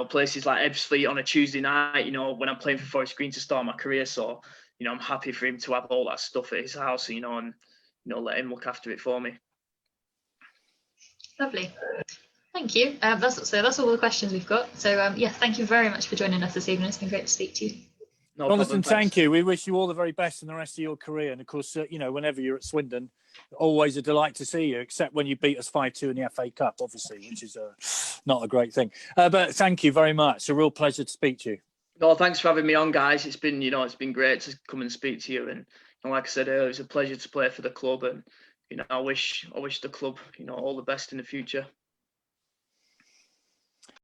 places like Ebbsfleet on a Tuesday night. When I'm playing for Forest Green to start my career. So I'm happy for him to have all that stuff at his house. And let him look after it for me. Lovely. Thank you. That's all the questions we've got. So thank you very much for joining us this evening. It's been great to speak to you. No Jonathan, problem, thank you. We wish you all the very best in the rest of your career. And of course, whenever you're at Swindon, always a delight to see you, except when you beat us 5-2 in the FA Cup, obviously, which is not a great thing. But thank you very much. It's a real pleasure to speak to you. No, thanks for having me on, guys. It's been, it's been great to come and speak to you. And like I said earlier, it's a pleasure to play for the club. And, I wish the club, all the best in the future.